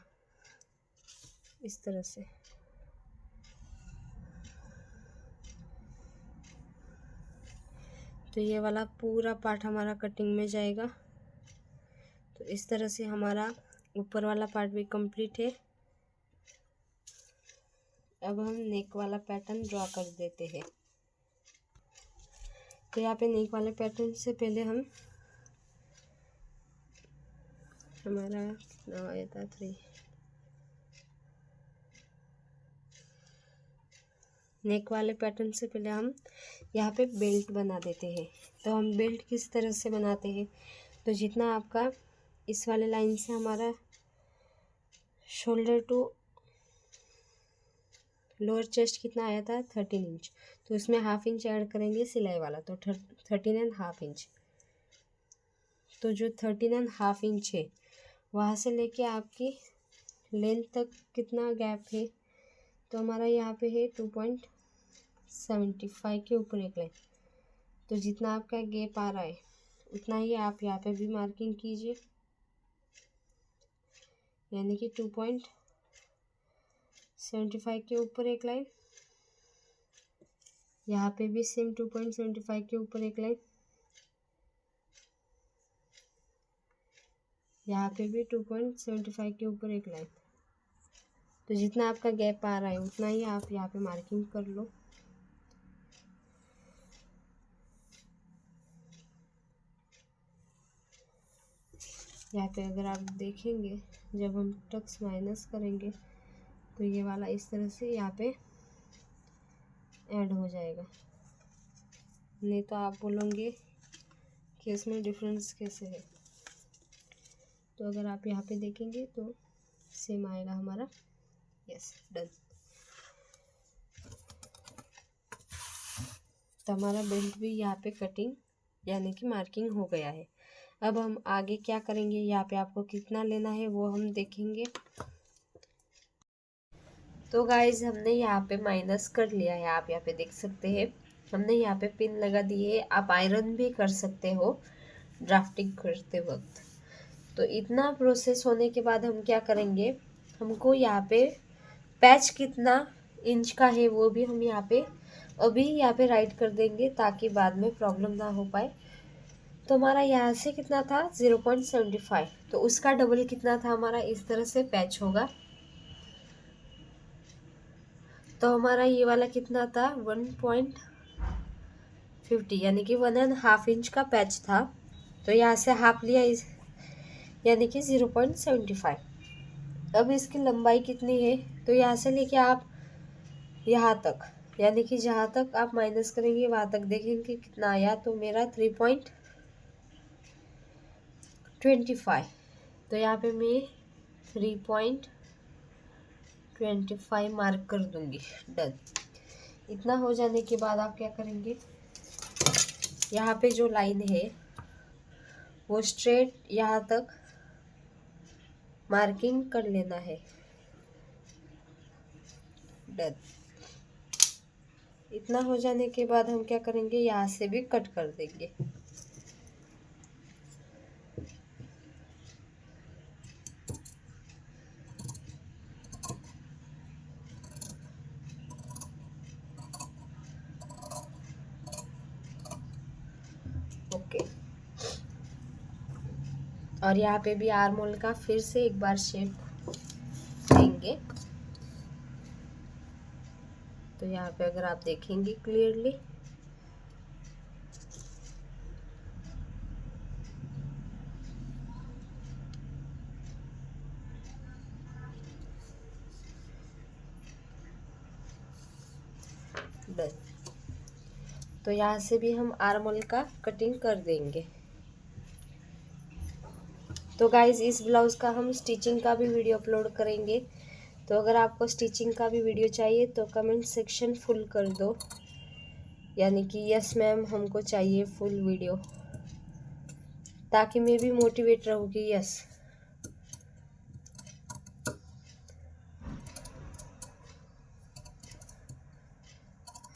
[SPEAKER 1] इस तरह से। तो ये वाला पूरा पार्ट हमारा कटिंग में जाएगा। तो इस तरह से हमारा ऊपर वाला पार्ट भी कंप्लीट है। अब हम नेक वाला पैटर्न ड्रॉ कर देते हैं। तो यहाँ पे नेक वाले पैटर्न से पहले हमारा कितना आया था, 3। नेक वाले पैटर्न से पहले हम यहाँ पे बेल्ट बना देते हैं। तो हम बेल्ट किस तरह से बनाते हैं, तो जितना आपका इस वाले लाइन से हमारा शोल्डर टू लोअर चेस्ट कितना आया था, 13 इंच। तो इसमें हाफ इंच ऐड करेंगे सिलाई वाला, तो 13.5 इंच। तो जो 13.5 इंच है वहाँ से लेके आपकी लेंथ तक कितना गैप है, तो हमारा यहाँ पे है 2.75 के ऊपर एक लाइन। तो जितना आपका गैप आ रहा है उतना ही आप यहाँ पे भी मार्किंग कीजिए, यानी कि 2.75 के ऊपर एक लाइन। यहाँ पे भी सेम 2.75 के ऊपर एक लाइन, यहाँ पे भी 2.75 के ऊपर एक लाइन। तो जितना आपका गैप आ रहा है उतना ही आप यहाँ पे मार्किंग कर लो। यहाँ पे अगर आप देखेंगे जब हम टक्स माइनस करेंगे तो ये वाला इस तरह से यहाँ पे ऐड हो जाएगा, नहीं तो आप बोलोगे कि इसमें डिफरेंस कैसे है। तो अगर आप यहाँ पे देखेंगे तो सेम आएगा हमारा। Yes, done. तो हमारा बेल्ट भी यहाँ पे कटिंग यानी कि मार्किंग हो गया है। अब हम आगे क्या करेंगे, यहाँ पे आपको कितना लेना है वो हम देखेंगे। तो गाइज हमने यहाँ पे माइनस कर लिया है, आप यहाँ पे देख सकते हैं। हमने यहाँ पे पिन लगा दी है, आप आयरन भी कर सकते हो ड्राफ्टिंग करते वक्त। तो इतना प्रोसेस होने के बाद हम क्या करेंगे, हमको यहाँ पे पैच कितना इंच का है वो भी हम अभी यहाँ पे राइट कर देंगे ताकि बाद में प्रॉब्लम ना हो पाए। तो हमारा यहाँ से कितना था 0.75, तो उसका डबल कितना था हमारा, इस तरह से पैच होगा। तो हमारा ये वाला कितना था 1.50 यानी कि 1.5 इंच का पैच था। तो यहाँ से हाफ लिया इस यानी कि 0.75। अब इसकी लंबाई कितनी है, तो यहाँ से लेके आप यहाँ तक यानी कि जहाँ तक आप माइनस करेंगे वहाँ तक देखेंगे कितना आया। तो मेरा 3.25, तो यहाँ पे मैं 3.25 मार्क कर दूंगी। डन। इतना हो जाने के बाद आप क्या करेंगे, यहाँ पे जो लाइन है वो स्ट्रेट यहाँ तक मार्किंग कर लेना है। डन। इतना हो जाने के बाद हम क्या करेंगे, यहाँ से भी कट कर देंगे। ओके। और यहाँ पे भी आर्म होल का फिर से एक बार शेप देंगे। तो यहाँ पे अगर आप देखेंगे क्लियरली, डन। तो यहाँ से भी हम आर्म होल का कटिंग कर देंगे। तो गाइज इस ब्लाउज़ का हम स्टिचिंग का भी वीडियो अपलोड करेंगे। तो अगर आपको स्टिचिंग का भी वीडियो चाहिए तो कमेंट सेक्शन फुल कर दो, यानी कि यस मैम हमको चाहिए फुल वीडियो, ताकि मैं भी मोटिवेट रहूँ कि यस।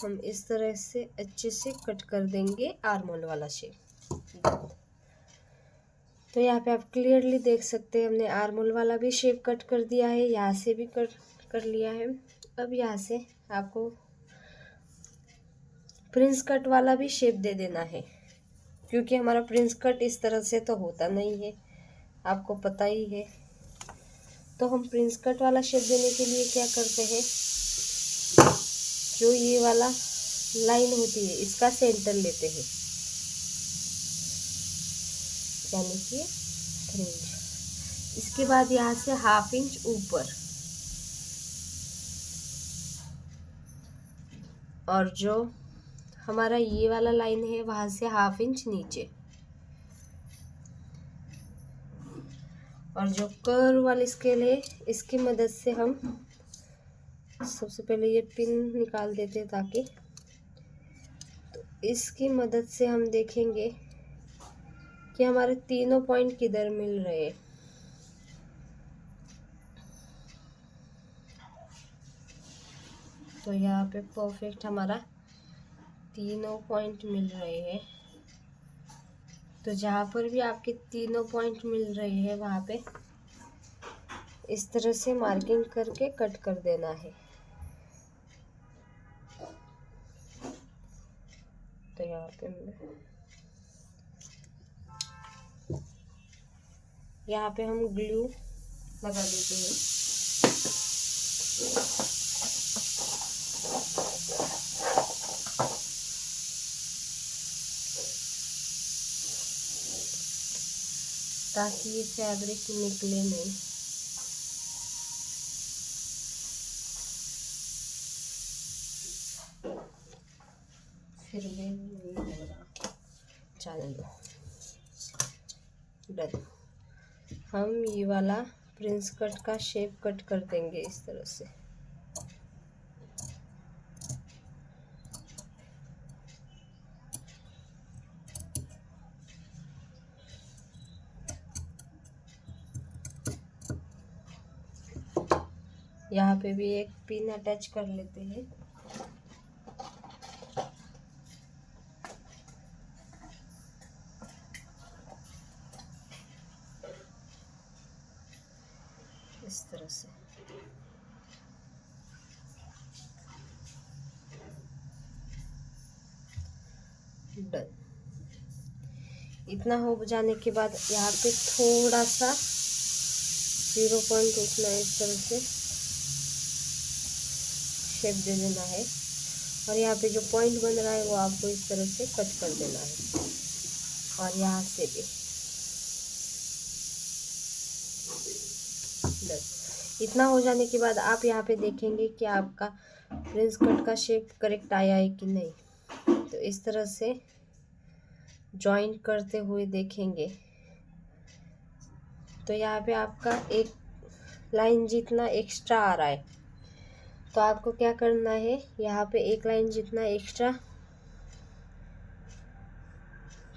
[SPEAKER 1] हम इस तरह से अच्छे से कट कर देंगे आर्म होल वाला शेप। तो यहाँ पे आप क्लियरली देख सकते हैं हमने आर्म होल वाला भी शेप कट कर दिया है, यहाँ से भी कट कर लिया है। अब यहाँ से आपको प्रिंस कट वाला भी शेप दे देना है, क्योंकि हमारा प्रिंस कट इस तरह से तो होता नहीं है, आपको पता ही है। तो हम प्रिंस कट वाला शेप देने के लिए क्या करते हैं, जो ये वाला लाइन होती है इसका सेंटर लेते हैं, यानी कि 3 इंच। इसके बाद यहाँ से हाफ इंच ऊपर, और जो हमारा ये वाला लाइन है वहाँ से हाफ इंच नीचे, और जो कर्व वाली स्केल है इसकी मदद से हम सबसे पहले ये पिन निकाल देते हैं, ताकि तो इसकी मदद से हम देखेंगे कि हमारे तीनों पॉइंट किधर मिल रहे हैं। तो यहाँ पे परफेक्ट हमारा तीनों पॉइंट मिल रहे हैं। तो जहाँ पर भी आपके तीनों पॉइंट मिल रहे हैं वहाँ पे इस तरह से मार्किंग करके कट कर देना है। तो यहाँ पे हम ग्लू लगा देते हैं। ताकि ये फैब्रिक निकले नहीं। फिर भी नहीं लग रहा, चल दो। डन। हम ये वाला प्रिंस कट का शेप कट कर देंगे इस तरह से। यहाँ पे भी एक पिन अटैच कर लेते हैं। इस तरह से डन। इतना हो जाने के बाद यहाँ पे थोड़ा सा 0 पॉइंट उतना इस तरह से शेप दे देना है, और यहाँ पे जो पॉइंट बन रहा है वो आपको इस तरह से कट कर देना है, और यहाँ से भी बस। इतना हो जाने के बाद आप यहाँ पे देखेंगे कि आपका प्रिंस कट का शेप करेक्ट आया है कि नहीं। तो इस तरह से जॉइंट करते हुए देखेंगे तो यहाँ पे आपका एक लाइन जितना एक्स्ट्रा आ रहा है, तो आपको क्या करना है, यहाँ पे एक लाइन जितना एक्स्ट्रा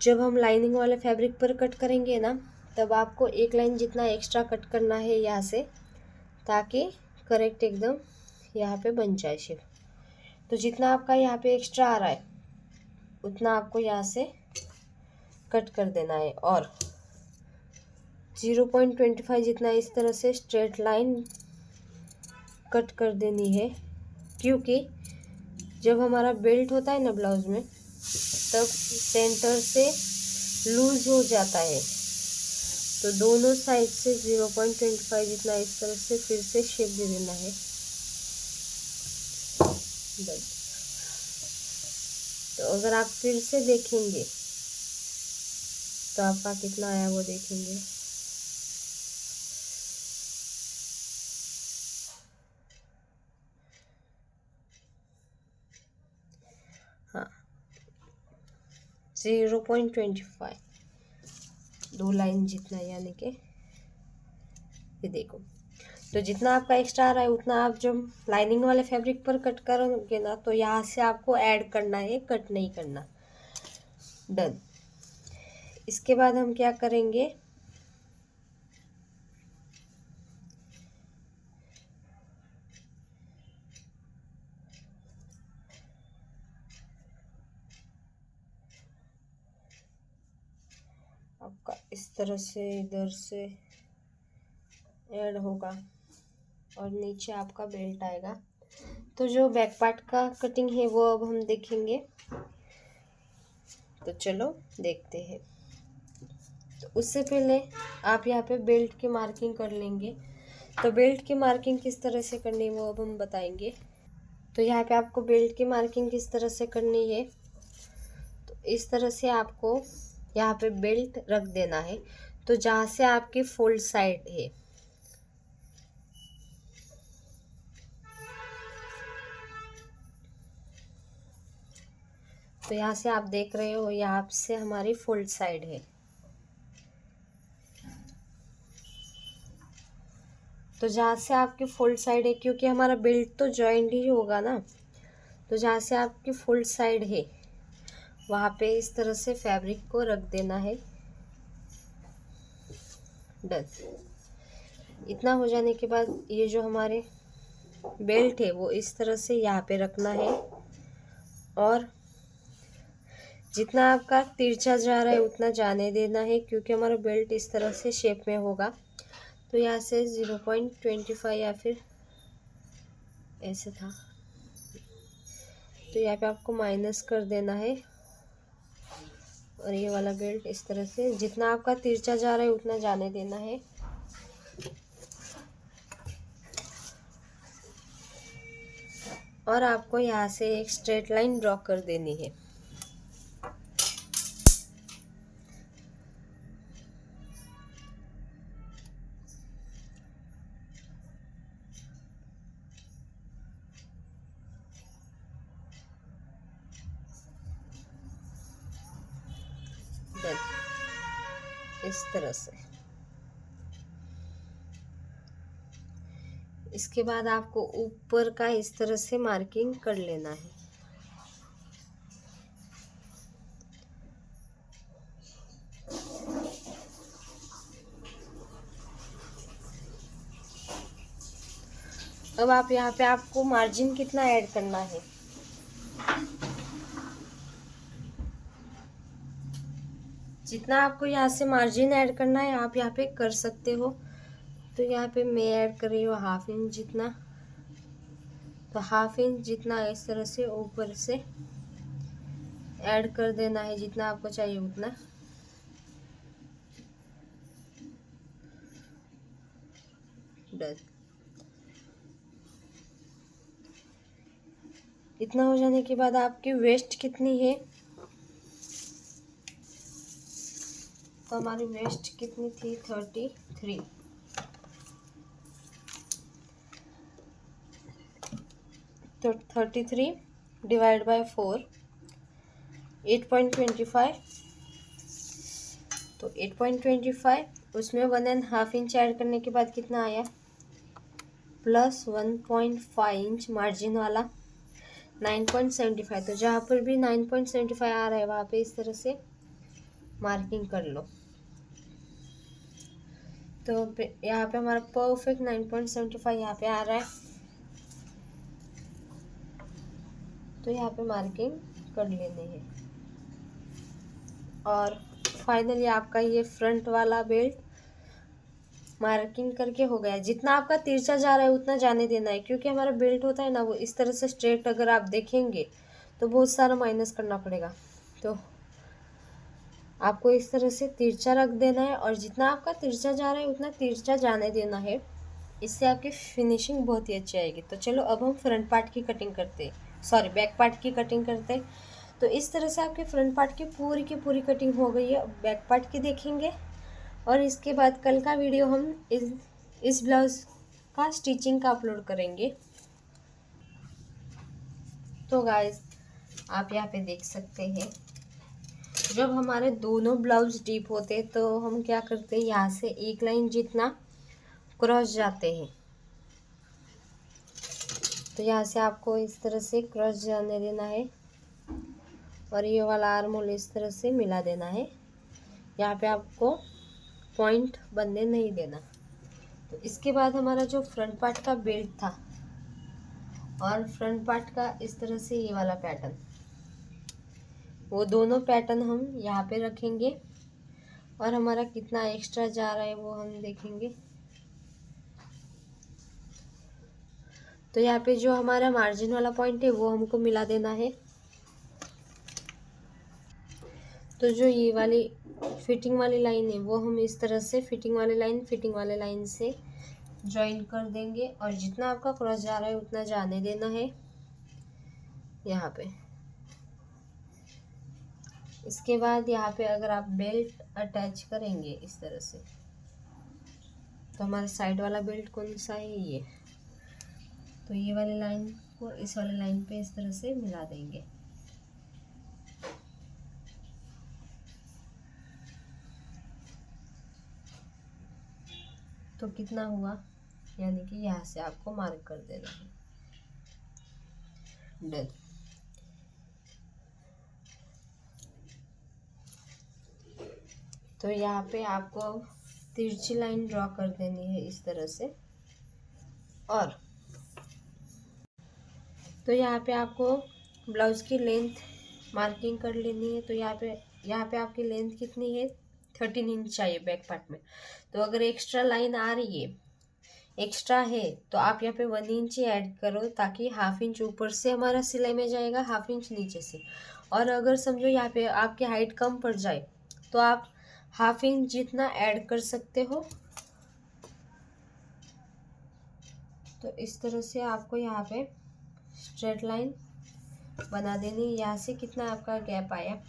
[SPEAKER 1] जब हम लाइनिंग वाले फैब्रिक पर कट करेंगे ना, तब आपको एक लाइन जितना एक्स्ट्रा कट करना है यहाँ से, ताकि करेक्ट एकदम यहाँ पे बन जाए शेप। तो जितना आपका यहाँ पे एक्स्ट्रा आ रहा है उतना आपको यहाँ से कट कर देना है, और 0.25 जितना इस तरह से स्ट्रेट लाइन कट कर देनी है, क्योंकि जब हमारा बेल्ट होता है ना ब्लाउज में, तब सेंटर से लूज हो जाता है, तो दोनों साइड से 0.25 जितना इस तरह से फिर से शेप दे देना है। बस। तो अगर आप फिर से देखेंगे तो आपका कितना आया वो देखेंगे। हाँ, 0.25 दो लाइन जितना, यानी कि ये देखो। तो जितना आपका एक्स्ट्रा आ रहा है उतना आप जब लाइनिंग वाले फैब्रिक पर कट करोगे ना, तो यहाँ से आपको ऐड करना है, कट नहीं करना। डन। इसके बाद हम क्या करेंगे, आपका इस तरह से इधर से ऐड होगा और नीचे आपका बेल्ट आएगा। तो जो बैक पार्ट का कटिंग है वो अब हम देखेंगे, तो चलो देखते हैं। तो उससे पहले आप यहाँ पे बेल्ट की मार्किंग कर लेंगे। तो बेल्ट की मार्किंग किस तरह से करनी है वो अब हम बताएंगे। तो यहाँ पे आपको बेल्ट की मार्किंग किस तरह से करनी है, तो इस तरह से आपको यहाँ पे बेल्ट रख देना है। तो जहाँ से आपकी फोल्ड साइड है, तो यहाँ से आप देख रहे हो, यहाँ से हमारी फोल्ड साइड है। तो जहाँ से आपकी फोल्ड साइड है, क्योंकि हमारा बेल्ट तो जॉइंट ही होगा ना, तो जहाँ से आपकी फोल्ड साइड है वहाँ पे इस तरह से फैब्रिक को रख देना है। डन। इतना हो जाने के बाद ये जो हमारे बेल्ट है वो इस तरह से यहाँ पे रखना है, और जितना आपका तिरछा जा रहा है उतना जाने देना है, क्योंकि हमारा बेल्ट इस तरह से शेप में होगा। तो यहाँ से 0.25 या फिर ऐसे था, तो यहाँ पे आपको माइनस कर देना है, और ये वाला बेल्ट इस तरह से जितना आपका तिरछा जा रहा है उतना जाने देना है। और आपको यहाँ से एक स्ट्रेट लाइन ड्रॉ कर देनी है। इस तरह से। इसके बाद आपको ऊपर का इस तरह से मार्किंग कर लेना है। अब आप यहाँ पे आपको मार्जिन कितना ऐड करना है, जितना आपको यहाँ से मार्जिन ऐड करना है आप यहाँ पे कर सकते हो। तो यहाँ पे मैं ऐड कर रही हूँ 1/2 इंच जितना, तो 1/2 इंच जितना इस तरह से ऊपर से ऐड कर देना है जितना आपको चाहिए उतना। डन। इतना हो जाने के बाद आपकी वेस्ट कितनी है, तो हमारी वेस्ट कितनी थी 33। तो 33 डिवाइड बाय 4 8.25। तो 8.25 उसमें 1.5 इंच ऐड करने के बाद कितना आया, प्लस 1.5 इंच मार्जिन वाला 9.75। तो जहाँ पर भी 9.75 आ रहा है वहाँ पे इस तरह से मार्किंग कर लो। तो यहाँ पे हमारा परफेक्ट 9.75 यहाँ पे आ रहा है, तो यहाँ पे मार्किंग कर लेनी है। और फाइनली आपका ये फ्रंट वाला बेल्ट मार्किंग करके हो गया। जितना आपका तिरछा जा रहा है उतना जाने देना है, क्योंकि हमारा बेल्ट होता है ना वो इस तरह से स्ट्रेट अगर आप देखेंगे तो बहुत सारा माइनस करना पड़ेगा। तो आपको इस तरह से तिरछा रख देना है और जितना आपका तिरछा जा रहा है उतना तिरछा जाने देना है। इससे आपकी फिनिशिंग बहुत ही अच्छी आएगी। तो चलो अब हम फ्रंट पार्ट की कटिंग करते हैं, सॉरी बैक पार्ट की कटिंग करते हैं। तो इस तरह से आपके फ्रंट पार्ट की पूरी कटिंग हो गई है। बैक पार्ट की देखेंगे और इसके बाद कल का वीडियो हम इस ब्लाउज का स्टिचिंग का अपलोड करेंगे। तो गाइस आप यहाँ पे देख सकते हैं, जब हमारे दोनों ब्लाउज डीप होते हैं तो हम क्या करते हैं, यहाँ से एक लाइन जितना क्रॉस जाते हैं। तो यहाँ से आपको इस तरह से क्रॉस जाने देना है और ये वाला आर्म होल इस तरह से मिला देना है। यहाँ पे आपको पॉइंट बनने नहीं देना। तो इसके बाद हमारा जो फ्रंट पार्ट का बेल्ट था और फ्रंट पार्ट का इस तरह से ये वाला पैटर्न, वो दोनों पैटर्न हम यहाँ पे रखेंगे और हमारा कितना एक्स्ट्रा जा रहा है वो हम देखेंगे। तो यहाँ पे जो हमारा मार्जिन वाला पॉइंट है वो हमको मिला देना है। तो जो ये वाली फिटिंग वाली लाइन है वो हम इस तरह से फिटिंग वाले लाइन से ज्वाइन कर देंगे और जितना आपका क्रॉस जा रहा है उतना जाने देना है यहाँ पे। इसके बाद यहाँ पे अगर आप बेल्ट अटैच करेंगे इस तरह से, तो हमारा साइड वाला बेल्ट कौन सा है, ये। तो ये वाली लाइन को इस वाली लाइन पे इस तरह से मिला देंगे। तो कितना हुआ, यानी कि यहाँ से आपको मार्क कर देना है। डन। तो यहाँ पे आपको तिरछी लाइन ड्रॉ कर देनी है इस तरह से। और तो यहाँ पे आपको ब्लाउज की लेंथ मार्किंग कर लेनी है। तो यहाँ पे आपकी लेंथ कितनी है, 13 इंच चाहिए बैक पार्ट में। तो अगर एक्स्ट्रा लाइन आ रही है, एक्स्ट्रा है, तो आप यहाँ पे 1 इंच ही ऐड करो, ताकि हाफ इंच ऊपर से हमारा सिलाई में जाएगा, हाफ इंच नीचे से। और अगर समझो यहाँ पे आपकी हाइट कम पड़ जाए तो आप हाफ इंच जितना ऐड कर सकते हो। तो इस तरह से आपको यहाँ पे स्ट्रेट लाइन बना देनी। यहाँ से कितना आपका गैप आया,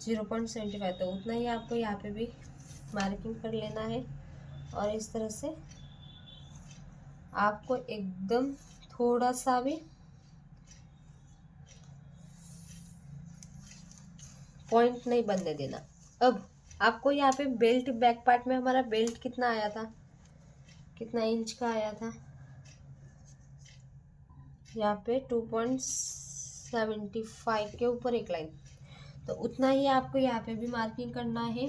[SPEAKER 1] 0.75। तो उतना ही आपको यहाँ पे भी मार्किंग कर लेना है। और इस तरह से आपको एकदम थोड़ा सा भी पॉइंट नहीं बनने देना। अब आपको यहाँ पे बेल्ट बैक पार्ट में हमारा बेल्ट कितना आया था, कितना इंच का आया था, यहाँ पे 2.75 के ऊपर एक लाइन। तो उतना ही आपको यहाँ पे भी मार्किंग करना है।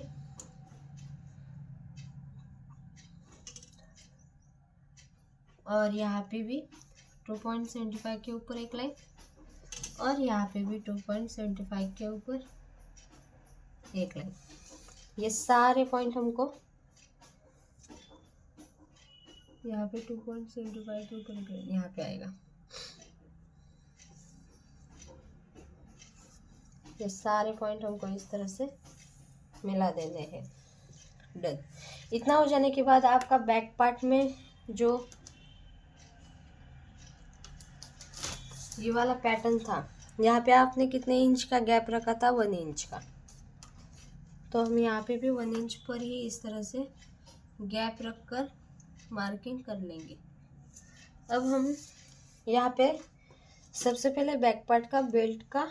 [SPEAKER 1] और यहाँ पे भी 2.75 के ऊपर एक लाइन और यहाँ पे भी 2.75 के ऊपर एक लाइन। ये सारे पॉइंट हमको यहाँ पे 2.75 के ऊपर एक लाइन यहाँ पे आएगा। ये सारे पॉइंट हमको इस तरह से मिला देने हैं। डन। इतना हो जाने के बाद आपका बैक पार्ट में जो ये वाला पैटर्न था, यहाँ पे आपने कितने इंच का गैप रखा था? 1 इंच का। तो हम यहाँ पे भी 1 इंच पर ही इस तरह से गैप रखकर मार्किंग कर लेंगे। अब हम यहाँ पे सबसे पहले बैक पार्ट का बेल्ट का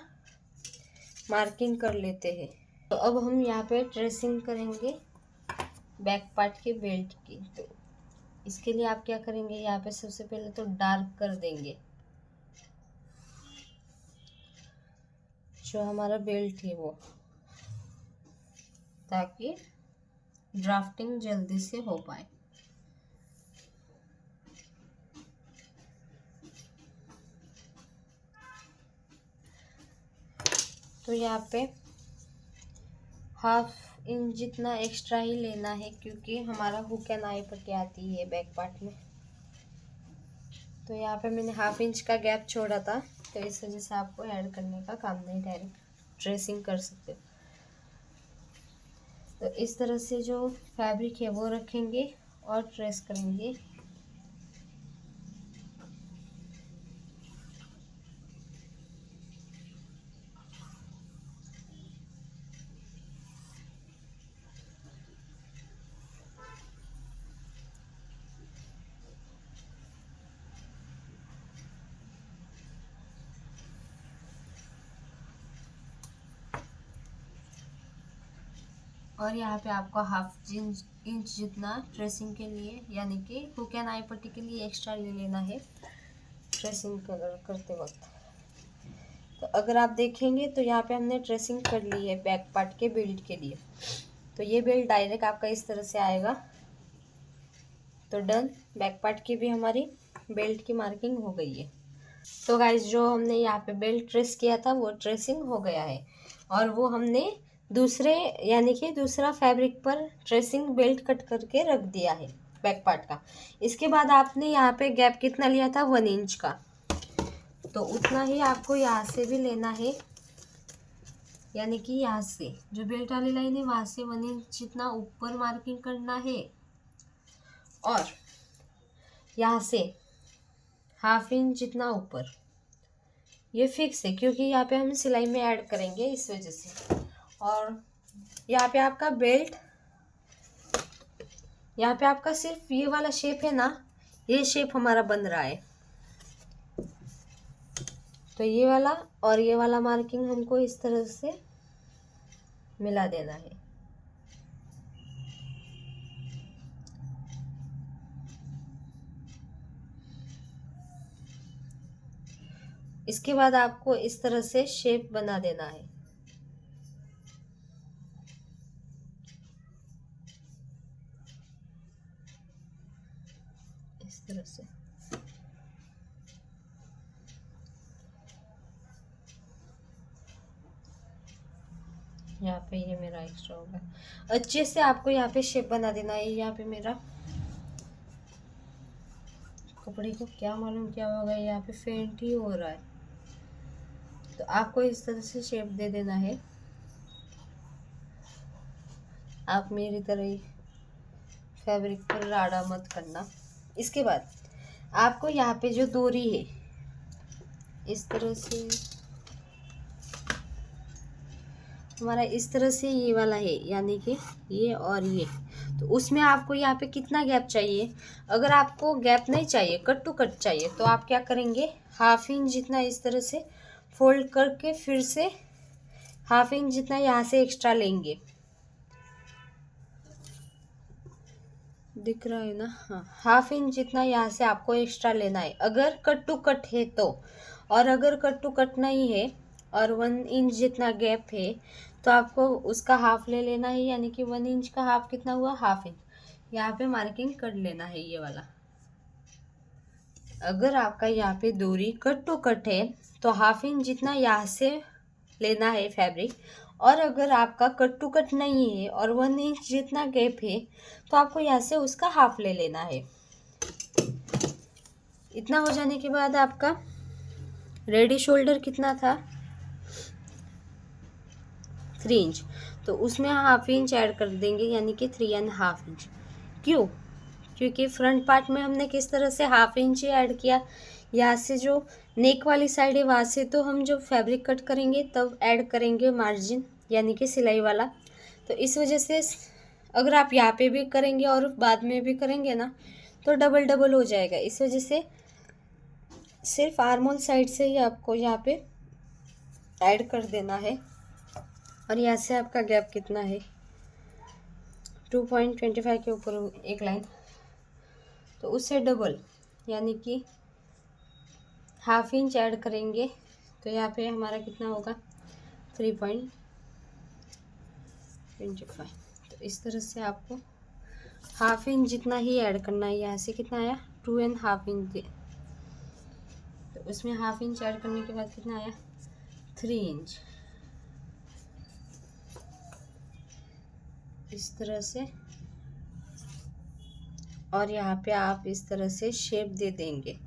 [SPEAKER 1] मार्किंग कर लेते हैं। तो अब हम यहाँ पे ट्रेसिंग करेंगे बैक पार्ट के बेल्ट की। तो इसके लिए आप क्या करेंगे, यहाँ पे सबसे पहले तो डार्क कर देंगे जो हमारा बेल्ट है वो, ताकि ड्राफ्टिंग जल्दी से हो पाए। तो यहाँ पे 1/2 इंच जितना एक्स्ट्रा ही लेना है, क्योंकि हमारा हुक एंड आई पट्टी आती है बैक पार्ट में। तो यहाँ पे मैंने 1/2 इंच का गैप छोड़ा था, तो इस वजह से आपको ऐड करने का काम नहीं, डायरेक्ट ट्रेसिंग कर सकते हो। तो इस तरह से जो फैब्रिक है वो रखेंगे और ट्रेस करेंगे। और यहाँ पे आपको 1/2 इंच जितना ट्रेसिंग के लिए, यानी कि हुक एंड आई पट्टी के लिए एक्स्ट्रा ले लेना है ट्रेसिंग करते वक्त। तो अगर आप देखेंगे तो यहाँ पे हमने ट्रेसिंग कर ली है बैक पार्ट के बेल्ट के लिए। तो ये बेल्ट डायरेक्ट आपका इस तरह से आएगा। तो डन, बैक पार्ट की भी हमारी बेल्ट की मार्किंग हो गई है। तो गाइज जो हमने यहाँ पे बेल्ट ट्रेस किया था वो ट्रेसिंग हो गया है, और वो हमने दूसरे यानी कि दूसरा फैब्रिक पर ट्रेसिंग बेल्ट कट करके रख दिया है बैक पार्ट का। इसके बाद आपने यहाँ पे गैप कितना लिया था? 1 इंच का। तो उतना ही आपको यहाँ से भी लेना है, यानी कि यहाँ से जो बेल्ट वाली लाइन है वहाँ से 1 इंच जितना ऊपर मार्किंग करना है, और यहाँ से 1/2 इंच जितना ऊपर। ये फिक्स है क्योंकि यहाँ पे हम सिलाई में ऐड करेंगे, इस वजह से। और यहाँ पे आपका बेल्ट, यहाँ पे आपका सिर्फ ये वाला शेप है ना, ये शेप हमारा बन रहा है। तो ये वाला और ये वाला मार्किंग हमको इस तरह से मिला देना है। इसके बाद आपको इस तरह से शेप बना देना है। इस तरह से यहाँ पे ये मेरा एक्स्ट्रा होगा। अच्छे से आपको यहाँ पे शेप बना देना है। यहाँ पे मेरा कपड़े को क्या मालूम क्या होगा, यहाँ पे फेंट ही हो रहा है। तो आपको इस तरह से शेप दे देना है। आप मेरी तरह ही फैब्रिक पर राड़ा मत करना। इसके बाद आपको यहाँ पे जो डोरी है इस तरह से, हमारा इस तरह से ये वाला है, यानी कि ये और ये। तो उसमें आपको यहाँ पे कितना गैप चाहिए? अगर आपको गैप नहीं चाहिए, कट टू कट चाहिए, तो आप क्या करेंगे, 1/2 इंच जितना इस तरह से फोल्ड करके फिर से 1/2 इंच जितना यहाँ से एक्स्ट्रा लेंगे। दिख रहा है ना? हाँ, 1/2 इंच जितना यहाँ से आपको एक्स्ट्रा लेना है अगर कट टू कट है तो। और अगर कट टू कट नहीं है और 1 इंच जितना गैप है तो आपको उसका हाफ ले लेना है, यानी कि 1 इंच का हाफ कितना हुआ? 1/2 इंच। यहाँ पे मार्किंग कर लेना है ये वाला। अगर आपका यहाँ पे दूरी कट टू कट है तो 1/2 इंच जितना यहाँ से लेना है फैब्रिक, और अगर आपका कट टू कट नहीं है और 1 इंच जितना गैप है तो आपको यहाँ से उसका हाफ ले लेना है। इतना हो जाने के बाद आपका रेडी शोल्डर कितना था? 3 इंच, तो उसमें हाफ इंच ऐड कर देंगे यानी कि 3.5 इंच। क्यों? क्योंकि फ्रंट पार्ट में हमने किस तरह से हाफ इंच ही ऐड किया, यहाँ से जो नेक वाली साइड है वहाँ से तो हम जो फैब्रिक कट करेंगे तब ऐड करेंगे मार्जिन यानी कि सिलाई वाला। तो इस वजह से अगर आप यहाँ पे भी करेंगे और बाद में भी करेंगे ना तो डबल डबल हो जाएगा। इस वजह से सिर्फ आर्म होल साइड से ही आपको यहाँ पे ऐड कर देना है। और यहाँ से आपका गैप कितना है, 2.25 के ऊपर एक लाइन, तो उससे डबल यानी कि हाफ इंच ऐड करेंगे। तो यहाँ पे हमारा कितना होगा 3.25। तो इस तरह से आपको हाफ इंच जितना ही ऐड करना है। यहाँ से कितना आया 2.5 इंच, तो उसमें हाफ इंच ऐड करने के बाद कितना आया 3 इंच। इस तरह से, और यहाँ पे आप इस तरह से शेप दे देंगे।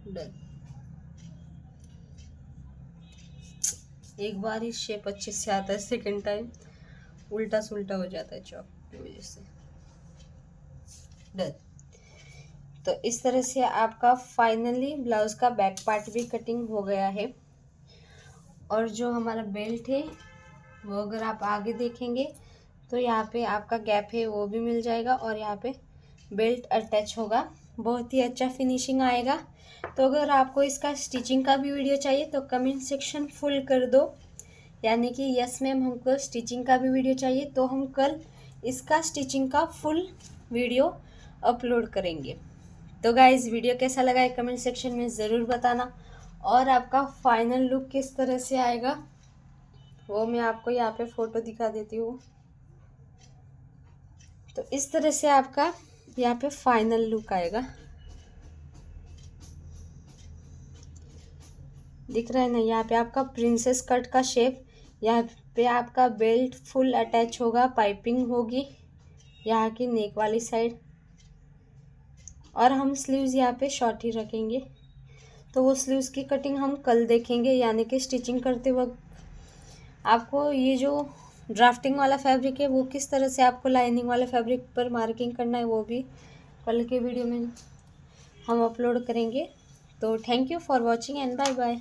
[SPEAKER 1] डन। एक बार ही शेप अच्छे से आता है, सेकंड टाइम उल्टा सुल्टा हो जाता है चॉक की वजह से। डन। तो इस तरह से आपका फाइनली ब्लाउज का बैक पार्ट भी कटिंग हो गया है। और जो हमारा बेल्ट है वो अगर आप आगे देखेंगे तो यहाँ पे आपका गैप है वो भी मिल जाएगा और यहाँ पे बेल्ट अटैच होगा, बहुत ही अच्छा फिनिशिंग आएगा। तो अगर आपको इसका स्टिचिंग का भी वीडियो चाहिए तो कमेंट सेक्शन फुल कर दो, यानी कि यस मैम हमको स्टिचिंग का भी वीडियो चाहिए, तो हम कल इसका स्टिचिंग का फुल वीडियो अपलोड करेंगे। तो गाइज़ वीडियो कैसा लगा है कमेंट सेक्शन में ज़रूर बताना। और आपका फाइनल लुक किस तरह से आएगा वो मैं आपको यहाँ पे फ़ोटो दिखा देती हूँ। तो इस तरह से आपका यहाँ पे फाइनल लुक आएगा, दिख रहा है ना। यहाँ पे आपका प्रिंसेस कट का शेप, यहाँ पे आपका बेल्ट फुल अटैच होगा, पाइपिंग होगी यहाँ की नेक वाली साइड, और हम स्लीव्स यहाँ पे शॉर्ट ही रखेंगे। तो वो स्लीव्स की कटिंग हम कल देखेंगे, यानी कि स्टिचिंग करते वक्त आपको ये जो ड्राफ्टिंग वाला फैब्रिक है वो किस तरह से आपको लाइनिंग वाले फैब्रिक पर मार्किंग करना है वो भी कल के वीडियो में हम अपलोड करेंगे। तो thank you for watching and bye bye.